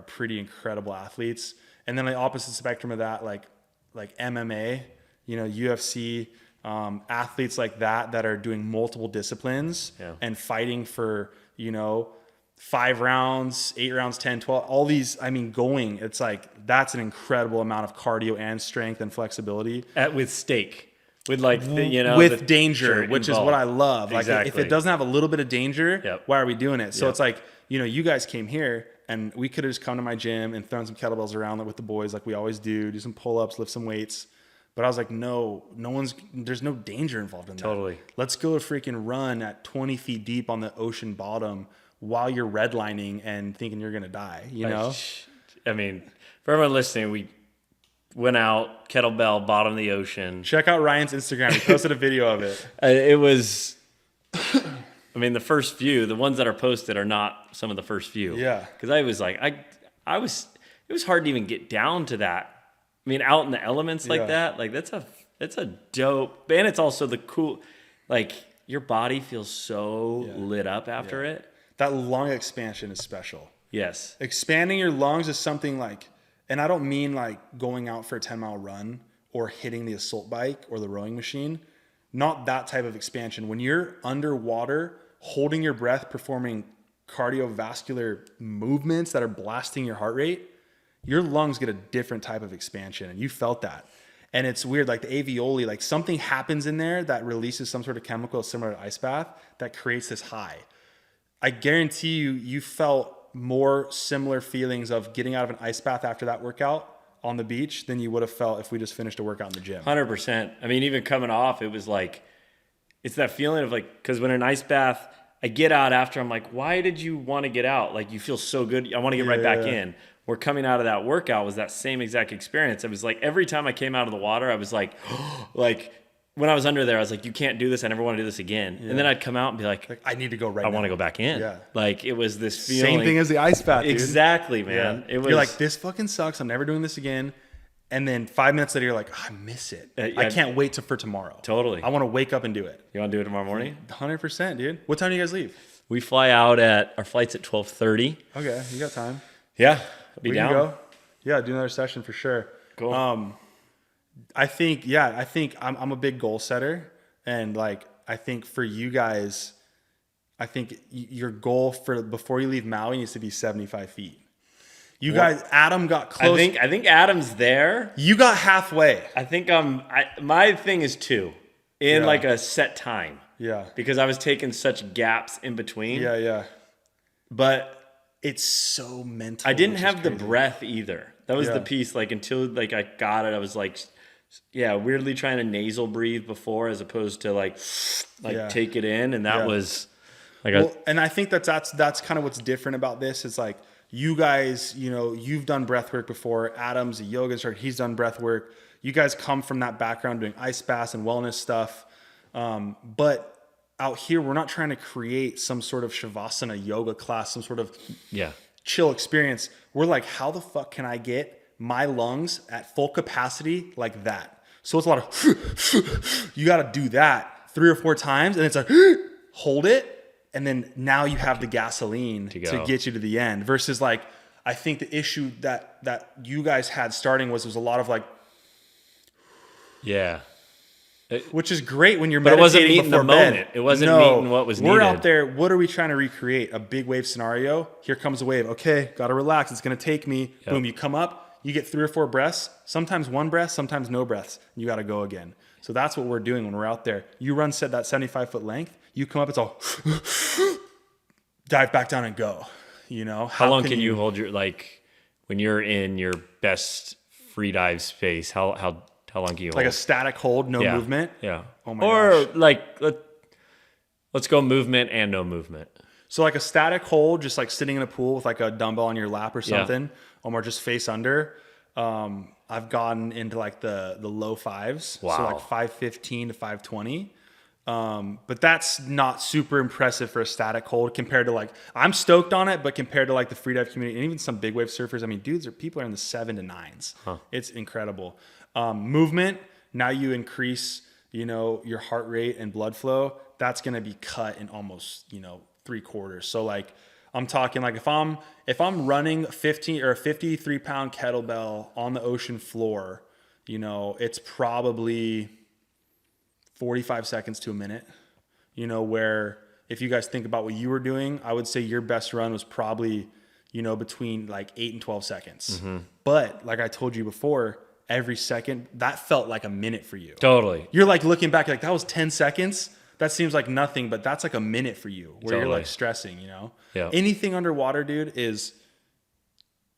pretty incredible athletes. And then the opposite spectrum of that, like MMA, you know, UFC, athletes like that are doing multiple disciplines and fighting for, you know, 5 rounds, 8 rounds, 10, 12, all these, I mean, going, it's like, that's an incredible amount of cardio and strength and flexibility. With stake. With like, with danger, which is what I love. Like, exactly. if it doesn't have a little bit of danger, why are we doing it? So it's like, you know, you guys came here and we could have just come to my gym and thrown some kettlebells around with the boys like we always do some pull-ups, lift some weights. But I was like, there's no danger involved in that. Totally. Let's go a freaking run at 20 feet deep on the ocean bottom while you're redlining and thinking you're going to die, you know? I mean, for everyone listening, we went out, kettlebell, bottom of the ocean. Check out Ryan's Instagram. He posted a video of it. It was, I mean, the first few, the ones that are posted are not some of the first few. Yeah. Because I was like, it was hard to even get down to that. I mean, out in the elements like that, like that's a dope, and it's also the cool, like your body feels so lit up after it. That lung expansion is special. Yes. Expanding your lungs is something like, and I don't mean like going out for a 10-mile run or hitting the assault bike or the rowing machine. Not that type of expansion. When you're underwater, holding your breath, performing cardiovascular movements that are blasting your heart rate, your lungs get a different type of expansion, and you felt that. And it's weird, like the alveoli, like something happens in there that releases some sort of chemical similar to ice bath that creates this high. I guarantee you felt more similar feelings of getting out of an ice bath after that workout on the beach than you would have felt if we just finished a workout in the gym. 100%. I mean, even coming off, it was like, it's that feeling of like, because when an ice bath, I get out after, I'm like, why did you want to get out? Like, you feel so good. I want to get right back in. We're coming out of that workout was that same exact experience. It was like every time I came out of the water, I was like, like when I was under there, I was like, you can't do this. I never want to do this again. And then I'd come out and be like I need to go right now. I want to go back in. Yeah. Like it was this feeling. Same thing as the ice bath, dude. Exactly, man. Yeah. It was. You're like, this fucking sucks. I'm never doing this again. And then 5 minutes later, you're like, oh, I miss it. I can't wait for tomorrow. Totally. I want to wake up and do it. You want to do it tomorrow morning? 100%, dude. What time do you guys leave? We fly out our flight's at 12:30. Okay, you got time. Yeah, be we down. Can go. Yeah, do another session for sure. Cool. I think I'm a big goal setter, and like I think for you guys, I think your goal for before you leave Maui needs to be 75 feet. You guys, Adam got close. I think Adam's there. You got halfway. I think my thing is 2 in like a set time. Yeah. Because I was taking such gaps in between. Yeah. But it's so mental. I didn't have the breath either. That was the piece. Like until like I got it, I was like, weirdly trying to nasal breathe before as opposed to like take it in. And that was like and I think that's kind of what's different about this. It's like you guys, you know, you've done breath work before. Adam's a yoga instructor. He's done breath work. You guys come from that background doing ice baths and wellness stuff. But out here, we're not trying to create some sort of Shavasana yoga class, some sort of chill experience. We're like, how the fuck can I get my lungs at full capacity like that? So it's a lot of, you got to do that 3 or 4 times. And it's like, hold it. And then now you have the gasoline to get you to the end versus like, I think the issue that you guys had starting was a lot of like, which is great when you're meditating. But it wasn't meeting the moment. It wasn't meeting what was needed. We're out there. What are we trying to recreate? A big wave scenario. Here comes a wave. Okay, got to relax. It's going to take me. Boom, you come up. You get 3 or 4 breaths, sometimes 1 breath, sometimes no breaths. You got to go again. So that's what we're doing when we're out there. You run that 75-foot length, you come up, it's all dive back down and go. You know, how long can you hold your, like when you're in your best free dive space, how long can you hold? Like a static hold, no movement? Yeah. Oh my or gosh. like, let's go movement and no movement. So like a static hold, just like sitting in a pool with like a dumbbell on your lap or something, or just face under. I've gotten into like the low 5s. Wow. So like 515 to 520. But that's not super impressive for a static hold compared to like, I'm stoked on it, but compared to like the freedive community and even some big wave surfers, I mean, people are in the 7 to 9s. It's incredible. Movement, now you increase, you know, your heart rate and blood flow. That's going to be cut in almost, you know, 3/4. So like, I'm talking like if I'm running 15 or a 53-pound kettlebell on the ocean floor, you know, it's probably 45 seconds to a minute, you know, where if you guys think about what you were doing, I would say your best run was probably, you know, between like 8 and 12 seconds. But like I told you before, every second, that felt like a minute for you. Totally. You're like looking back, like that was 10 seconds. That seems like nothing, but that's like a minute for you where you're like stressing, you know? Yeah. Anything underwater, dude, is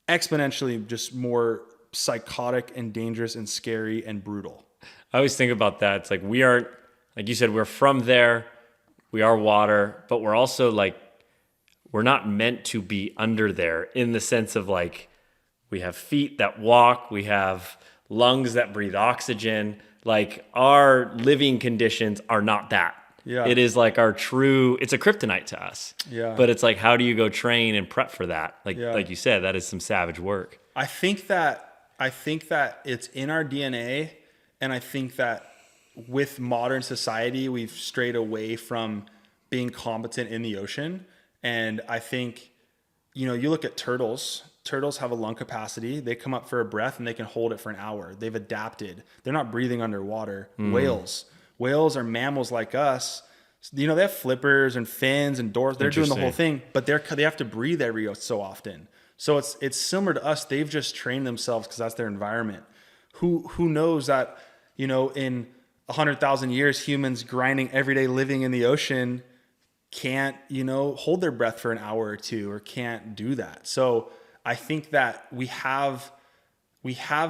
exponentially just more psychotic and dangerous and scary and brutal. I always think about that. It's like we aren't, like you said, we're from there. We are water, but we're also like, we're not meant to be under there in the sense of like, we have feet that walk, we have lungs that breathe oxygen. Like our living conditions are not that. Yeah. It is like it's a kryptonite to us. Yeah. But it's like, how do you go train and prep for that? Like you said, that is some savage work. I think that it's in our DNA, and I think that with modern society, we've strayed away from being competent in the ocean. And I think, you know, you look at turtles. Turtles have a lung capacity. They come up for a breath and they can hold it for an hour. They've adapted. They're not breathing underwater. Whales are mammals like us. You know, they have flippers and fins and doors. They're doing the whole thing, but they have to breathe every so often. So it's similar to us. They've just trained themselves because that's their environment. Who knows that, you know, in 100,000 years, humans grinding every day living in the ocean can't, you know, hold their breath for an hour or two, or can't do that. So I think that we have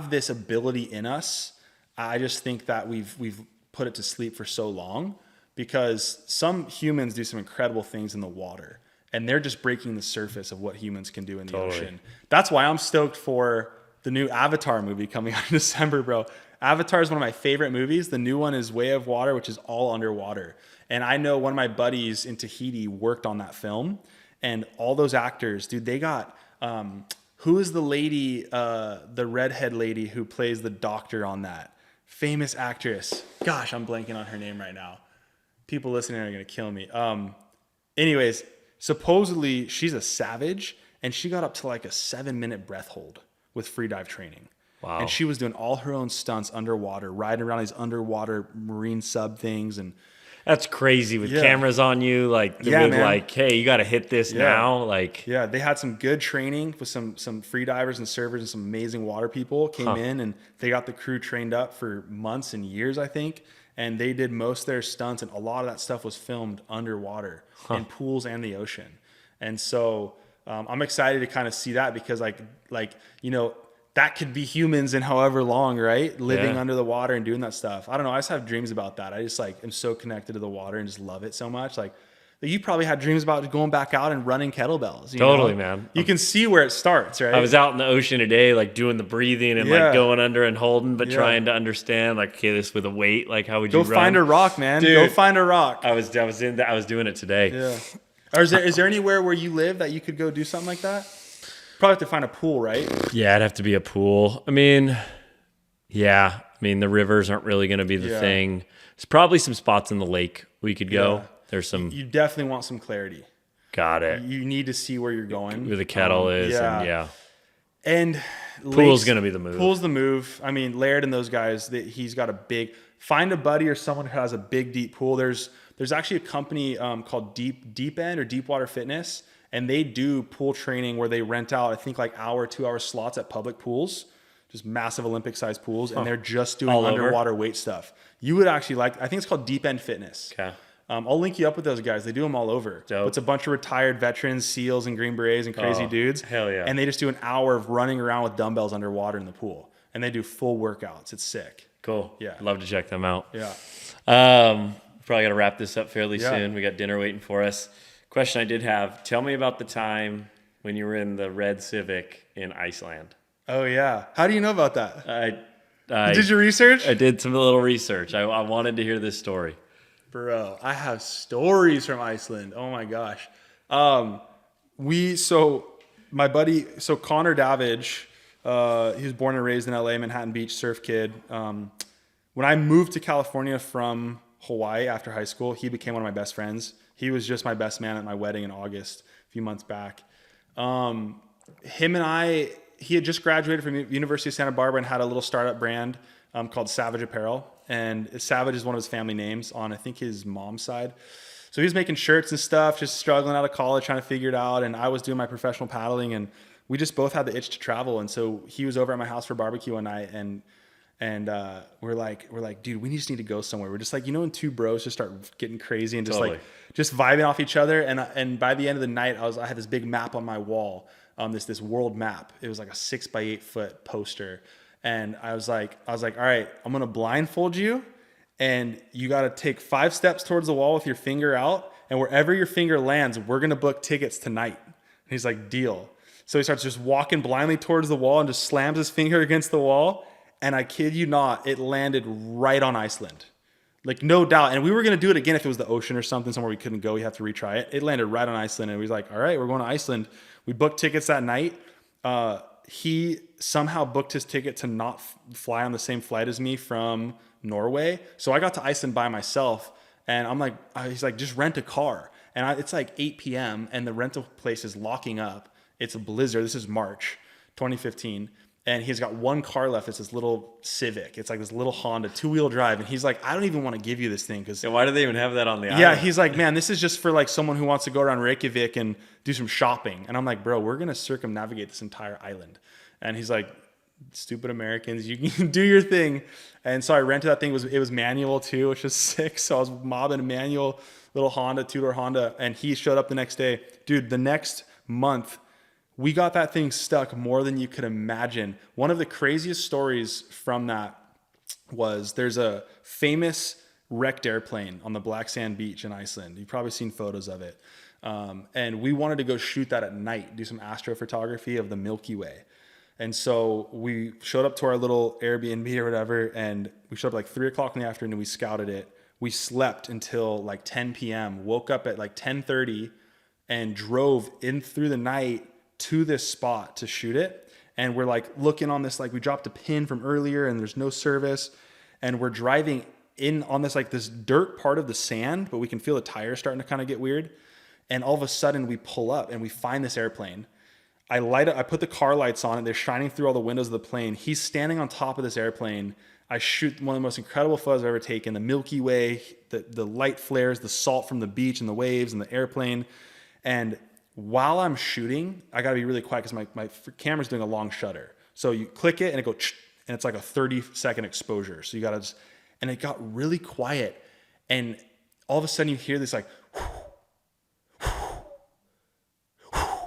this ability in us. I just think that we've put it to sleep for so long, because some humans do some incredible things in the water, and they're just breaking the surface of what humans can do in the ocean. That's why I'm stoked for the new Avatar movie coming out in December, bro. Avatar is one of my favorite movies. The new one is Way of Water, which is all underwater. And I know one of my buddies in Tahiti worked on that film, and all those actors, dude, they got, who is the lady, the redhead lady who plays the doctor on that? Famous actress. Gosh, I'm blanking on her name right now. People listening are going to kill me. Anyways, supposedly she's a savage, and she got up to like a 7-minute breath hold with free dive training. Wow. And she was doing all her own stunts underwater, riding around these underwater marine sub things. And that's crazy with cameras on you. Like, like, hey, you got to hit this now. Like, yeah, they had some good training with some free divers and servers, and some amazing water people came in, and they got the crew trained up for months and years, I think. And they did most of their stunts, and a lot of that stuff was filmed underwater in pools and the ocean. And so I'm excited to kind of see that, because like, you know, that could be humans in however long, right? Living under the water and doing that stuff. I don't know. I just have dreams about that. I just like am so connected to the water and just love it so much. Like you probably had dreams about going back out and running kettlebells. Totally, man. You can see where it starts, right? I was out in the ocean today, like doing the breathing and like going under and holding, but trying to understand, like, okay, this with a weight, like how would you go run? Find a rock, man. Dude, go find a rock. I was doing it today. Yeah. Or is there anywhere where you live that you could go do something like that? Probably have to find a pool, right? Yeah, it'd have to be a pool. I mean, the rivers aren't really going to be the thing. There's probably some spots in the lake we could go. Yeah. There's some. You definitely want some clarity. Got it. You need to see where you're going. Where the kettle is. And pool's going to be the move. Pool's the move. I mean, Laird and those guys, he's got a big. Find a buddy or someone who has a big, deep pool. There's actually a company called Deep End or Deepwater Fitness. And they do pool training where they rent out, I think, like 2-hour slots at public pools. just massive Olympic sized pools, and they're just doing All over? underwater weight stuff. You would actually like, I think it's called Deep End Fitness. Okay. I'll link you up with those guys. They do them all over. Dope. It's a bunch of retired veterans, SEALs and Green Berets and crazy dudes. Hell yeah. And they just do an hour of running around with dumbbells underwater in the pool. And they do full workouts. It's sick. Cool. Yeah. Love to check them out. Yeah. Probably got to wrap this up fairly Yeah. soon. We got dinner waiting for us. Question I did have, tell me about the time when you were in the red Civic in Iceland. Oh, yeah. How do you know about that? I Did you research? I did some little research. I wanted to hear this story. Bro, I have stories from Iceland. Oh my gosh. My buddy, Connor Davidge, he was born and raised in LA, Manhattan Beach, surf kid. When I moved to California from Hawaii after high school, he became one of my best friends. He was just my best man at my wedding in August, a few months back. He had just graduated from University of Santa Barbara and had a little startup brand called Savage Apparel. And Savage is one of his family names on, I think, his mom's side. So he was making shirts and stuff, just struggling out of college, trying to figure it out. And I was doing my professional paddling, and we just both had the itch to travel. And so he was over at my house for barbecue one night, and we're like, dude, we just need to go somewhere. We're just like, when two bros just start getting crazy and just Totally. just vibing off each other. And by the end of the night, I had this big map on my wall, this world map. It was like a 6x8 foot poster. And I was like, all right, I'm going to blindfold you, and you got to take 5 steps towards the wall with your finger out. And wherever your finger lands, we're going to book tickets tonight. And he's like, deal. So he starts just walking blindly towards the wall and just slams his finger against the wall. And I kid you not, it landed right on Iceland. Like, no doubt. And we were going to do it again if it was the ocean or something, somewhere we couldn't go. We have to retry it. It landed right on Iceland. And we was like, all right, we're going to Iceland. We booked tickets that night. He somehow booked his ticket to not fly on the same flight as me from Norway. So I got to Iceland by myself, and I'm like, he's like, just rent a car. And it's like 8 p.m. and the rental place is locking up. It's a blizzard. This is March 2015. And he's got one car left. It's this little Civic. It's like this little Honda 2-wheel drive. And he's like, I don't even want to give you this thing because. Yeah, why do they even have that on the island? Yeah, he's like, man, this is just for like someone who wants to go around Reykjavik and do some shopping. And I'm like, bro, we're gonna circumnavigate this entire island. And he's like, stupid Americans, you can do your thing. And so I rented that thing. It was manual too, which was sick. So I was mobbing a manual little Honda, 2-door Honda, and he showed up the next day. Dude, the next month, we got that thing stuck more than you could imagine. One of the craziest stories from that was there's a famous wrecked airplane on the Black Sand Beach in Iceland. You've probably seen photos of it. And we wanted to go shoot that at night, do some astrophotography of the Milky Way. And so we showed up to our little Airbnb or whatever, and we showed up like 3 o'clock in the afternoon. We scouted it. We slept until like 10 p.m., woke up at like 10:30 and drove in through the night to this spot to shoot it. And we're like looking on this, like we dropped a pin from earlier and there's no service. And we're driving in on this, like this dirt part of the sand, but we can feel the tires starting to kind of get weird. And all of a sudden we pull up and we find this airplane. I put the car lights on and they're shining through all the windows of the plane. He's standing on top of this airplane. I shoot one of the most incredible photos I've ever taken. The Milky Way, the light flares, the salt from the beach and the waves and the airplane. And while I'm shooting, I got to be really quiet because my camera's doing a long shutter. So you click it and it goes, and it's like a 30-second exposure. So you got to just, and it got really quiet. And all of a sudden you hear this like,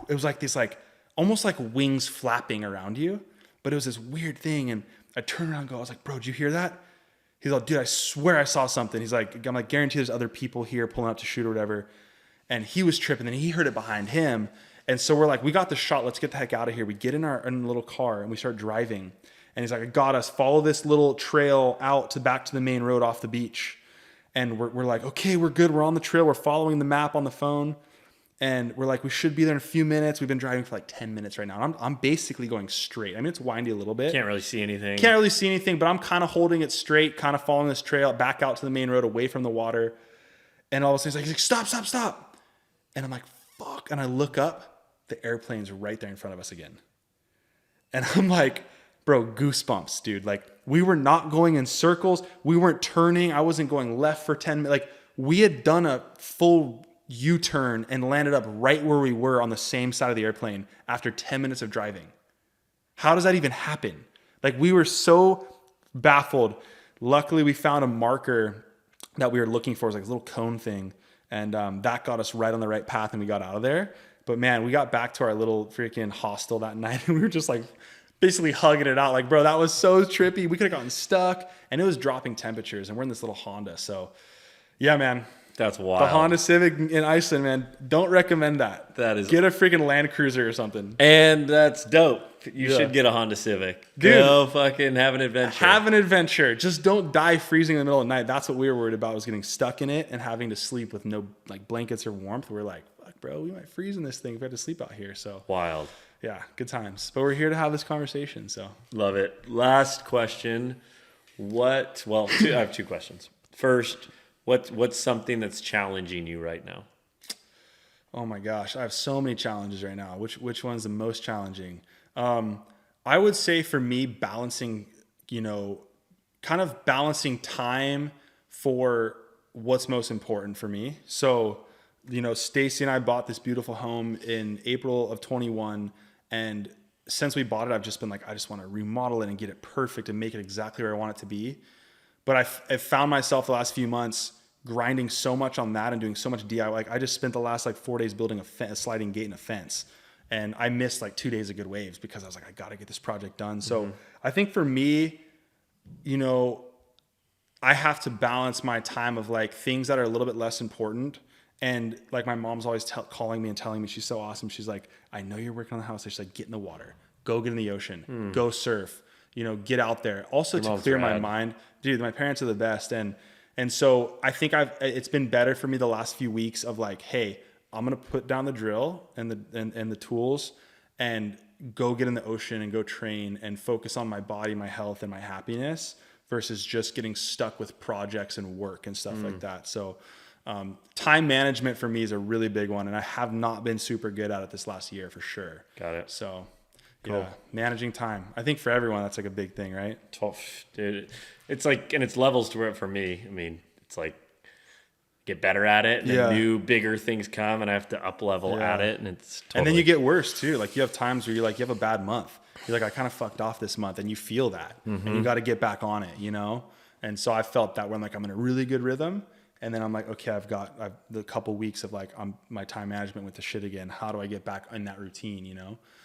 it was like this, like almost like wings flapping around you, but it was this weird thing. And I turned around and I was like, bro, did you hear that? He's like, dude, I swear I saw something. He's like, I'm like, guarantee there's other people here pulling up to shoot or whatever. And he was tripping, and he heard it behind him. And so we're like, we got the shot. Let's get the heck out of here. We get in our little car and we start driving. And he's like, I got us. Follow this little trail out to back to the main road off the beach. And we're like, okay, we're good. We're on the trail. We're following the map on the phone. And we're like, we should be there in a few minutes. We've been driving for like 10 minutes right now. And I'm basically going straight. I mean, it's windy a little bit. Can't really see anything. Can't really see anything, but I'm kind of holding it straight, kind of following this trail back out to the main road away from the water. And all of a sudden he's like, stop, stop, stop. And I'm like, fuck. And I look up, the airplane's right there in front of us again. And I'm like, bro, goosebumps, dude. Like, we were not going in circles. We weren't turning. I wasn't going left for 10 minutes. Like, we had done a full U-turn and landed up right where we were on the same side of the airplane after 10 minutes of driving. How does that even happen? Like we were so baffled. Luckily, we found a marker that we were looking for. It was like a little cone thing. And that got us right on the right path and we got out of there. But man, we got back to our little freaking hostel that night and we were just like basically hugging it out. Like, bro, that was so trippy. We could have gotten stuck and it was dropping temperatures and we're in this little Honda. So yeah, man. That's wild. The Honda Civic in Iceland, man. Don't recommend that. That is. Get a freaking Land Cruiser or something. And that's dope. You should get a Honda Civic. Dude, go fucking have an adventure. Have an adventure. Just don't die freezing in the middle of the night. That's what we were worried about, was getting stuck in it and having to sleep with no like blankets or warmth. We're like, fuck, bro, we might freeze in this thing if we had to sleep out here. So wild. Yeah, good times. But we're here to have this conversation. So love it. Last question. I have two questions. First, what's something that's challenging you right now? Oh my gosh, I have so many challenges right now. Which one's the most challenging? I would say for me, balancing, kind of balancing time for what's most important for me. So, Stacy and I bought this beautiful home in April of 21. And since we bought it, I've just been like, I just want to remodel it and get it perfect and make it exactly where I want it to be. But I've found myself the last few months grinding so much on that and doing so much DIY. Like I just spent the last 4 days building a sliding gate and a fence. And I missed 2 days of good waves because I was like, I got to get this project done. So I think for me, I have to balance my time of things that are a little bit less important. And my mom's always calling me and telling me she's so awesome. She's like, I know you're working on the house. She's like, get in the water, go get in the ocean, go surf, get out there. Also to clear my mind. Dude, my parents are the best. And so I think it's been better for me the last few weeks of hey, I'm going to put down the drill and the tools and go get in the ocean and go train and focus on my body, my health, and my happiness versus just getting stuck with projects and work and stuff like that. So time management for me is a really big one. And I have not been super good at it this last year for sure. Got it. So cool. Yeah, managing time. I think for everyone, that's a big thing, right? Tough, dude. It's and it's levels to it for me. I mean, it's get better at it and then new bigger things come and I have to up level at it and it's totally... And then you get worse too. You have times where you have a bad month. You're I kind of fucked off this month and you feel that and you got to get back on it, And so I felt that when I'm in a really good rhythm and then I'm okay, I've the couple weeks of my time management with the shit again. How do I get back in that routine,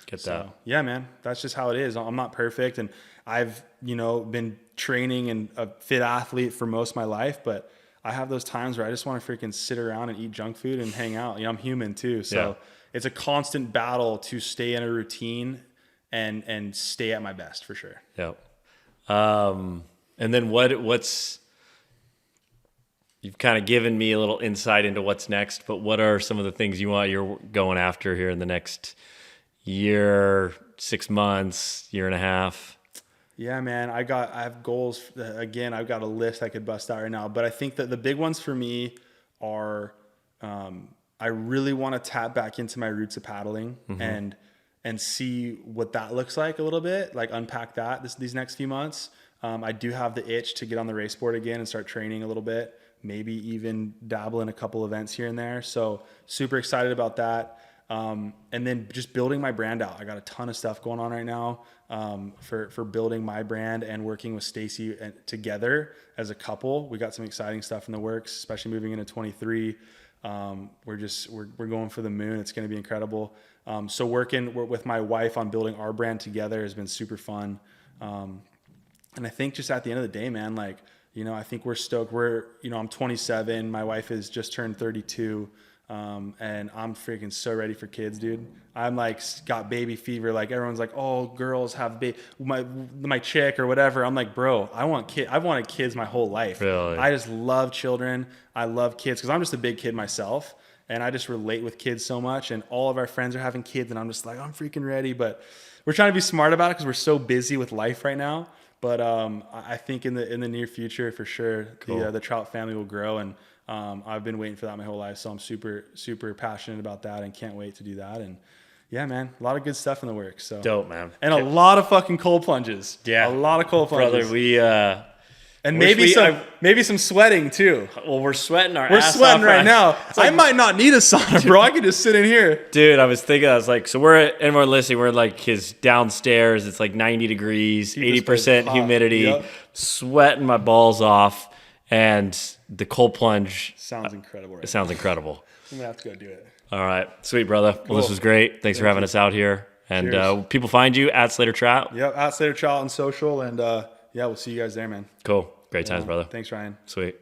Get that. Yeah, man, that's just how it is. I'm not perfect. And I've, been training and a fit athlete for most of my life, but I have those times where I just want to freaking sit around and eat junk food and hang out. I'm human too. So it's a constant battle to stay in a routine and stay at my best for sure. Yep. And then what's, you've kind of given me a little insight into what's next, but what are some of the things you're going after here in the next year, 6 months, year and a half? Yeah, man, I have goals. Again, I've got a list I could bust out right now, but I think that the big ones for me are, I really want to tap back into my roots of paddling and see what that looks like a little bit, unpack that these next few months. I do have the itch to get on the race board again and start training a little bit, maybe even dabble in a couple events here and there. So super excited about that. And then just building my brand out. I got a ton of stuff going on right now for building my brand and working with Stacy together as a couple. We got some exciting stuff in the works, especially moving into 23. We're going for the moon. It's going to be incredible. So working with my wife on building our brand together has been super fun. And I think just at the end of the day, man, I think we're stoked. I'm 27. My wife has just turned 32. And I'm freaking so ready for kids, dude. I'm got baby fever. Everyone's oh, girls have my chick or whatever. I'm bro, I've wanted kids my whole life. Really? I just love children. I love kids because I'm just a big kid myself. And I just relate with kids so much. And all of our friends are having kids and I'm just I'm freaking ready. But we're trying to be smart about it because we're so busy with life right now. But I think in the near future, for sure, cool. The Trout family will grow. And I've been waiting for that my whole life. So I'm super, super passionate about that and can't wait to do that. And yeah, man, a lot of good stuff in the works. So dope, man. And a lot of fucking cold plunges. Yeah. A lot of cold plunges. Brother, And Wish maybe some sweating too. Well, we're sweating our We're ass sweating off right now. I might not need a sauna, bro. I could just sit in here. Dude, I was like, so anyone listening, we're like his downstairs. It's like 90 degrees, 80% hot. humidity, Yep. sweating my balls off, and the cold plunge. Sounds incredible. It sounds incredible. I'm gonna have to go do it. All right. Sweet, brother. Well, this was great. Thanks for having us out here. And Cheers. people find you at Slater Trout. Yep, at Slater Trout on social, and yeah, we'll see you guys there, man. Cool. Great times, brother. Thanks, Ryan. Sweet.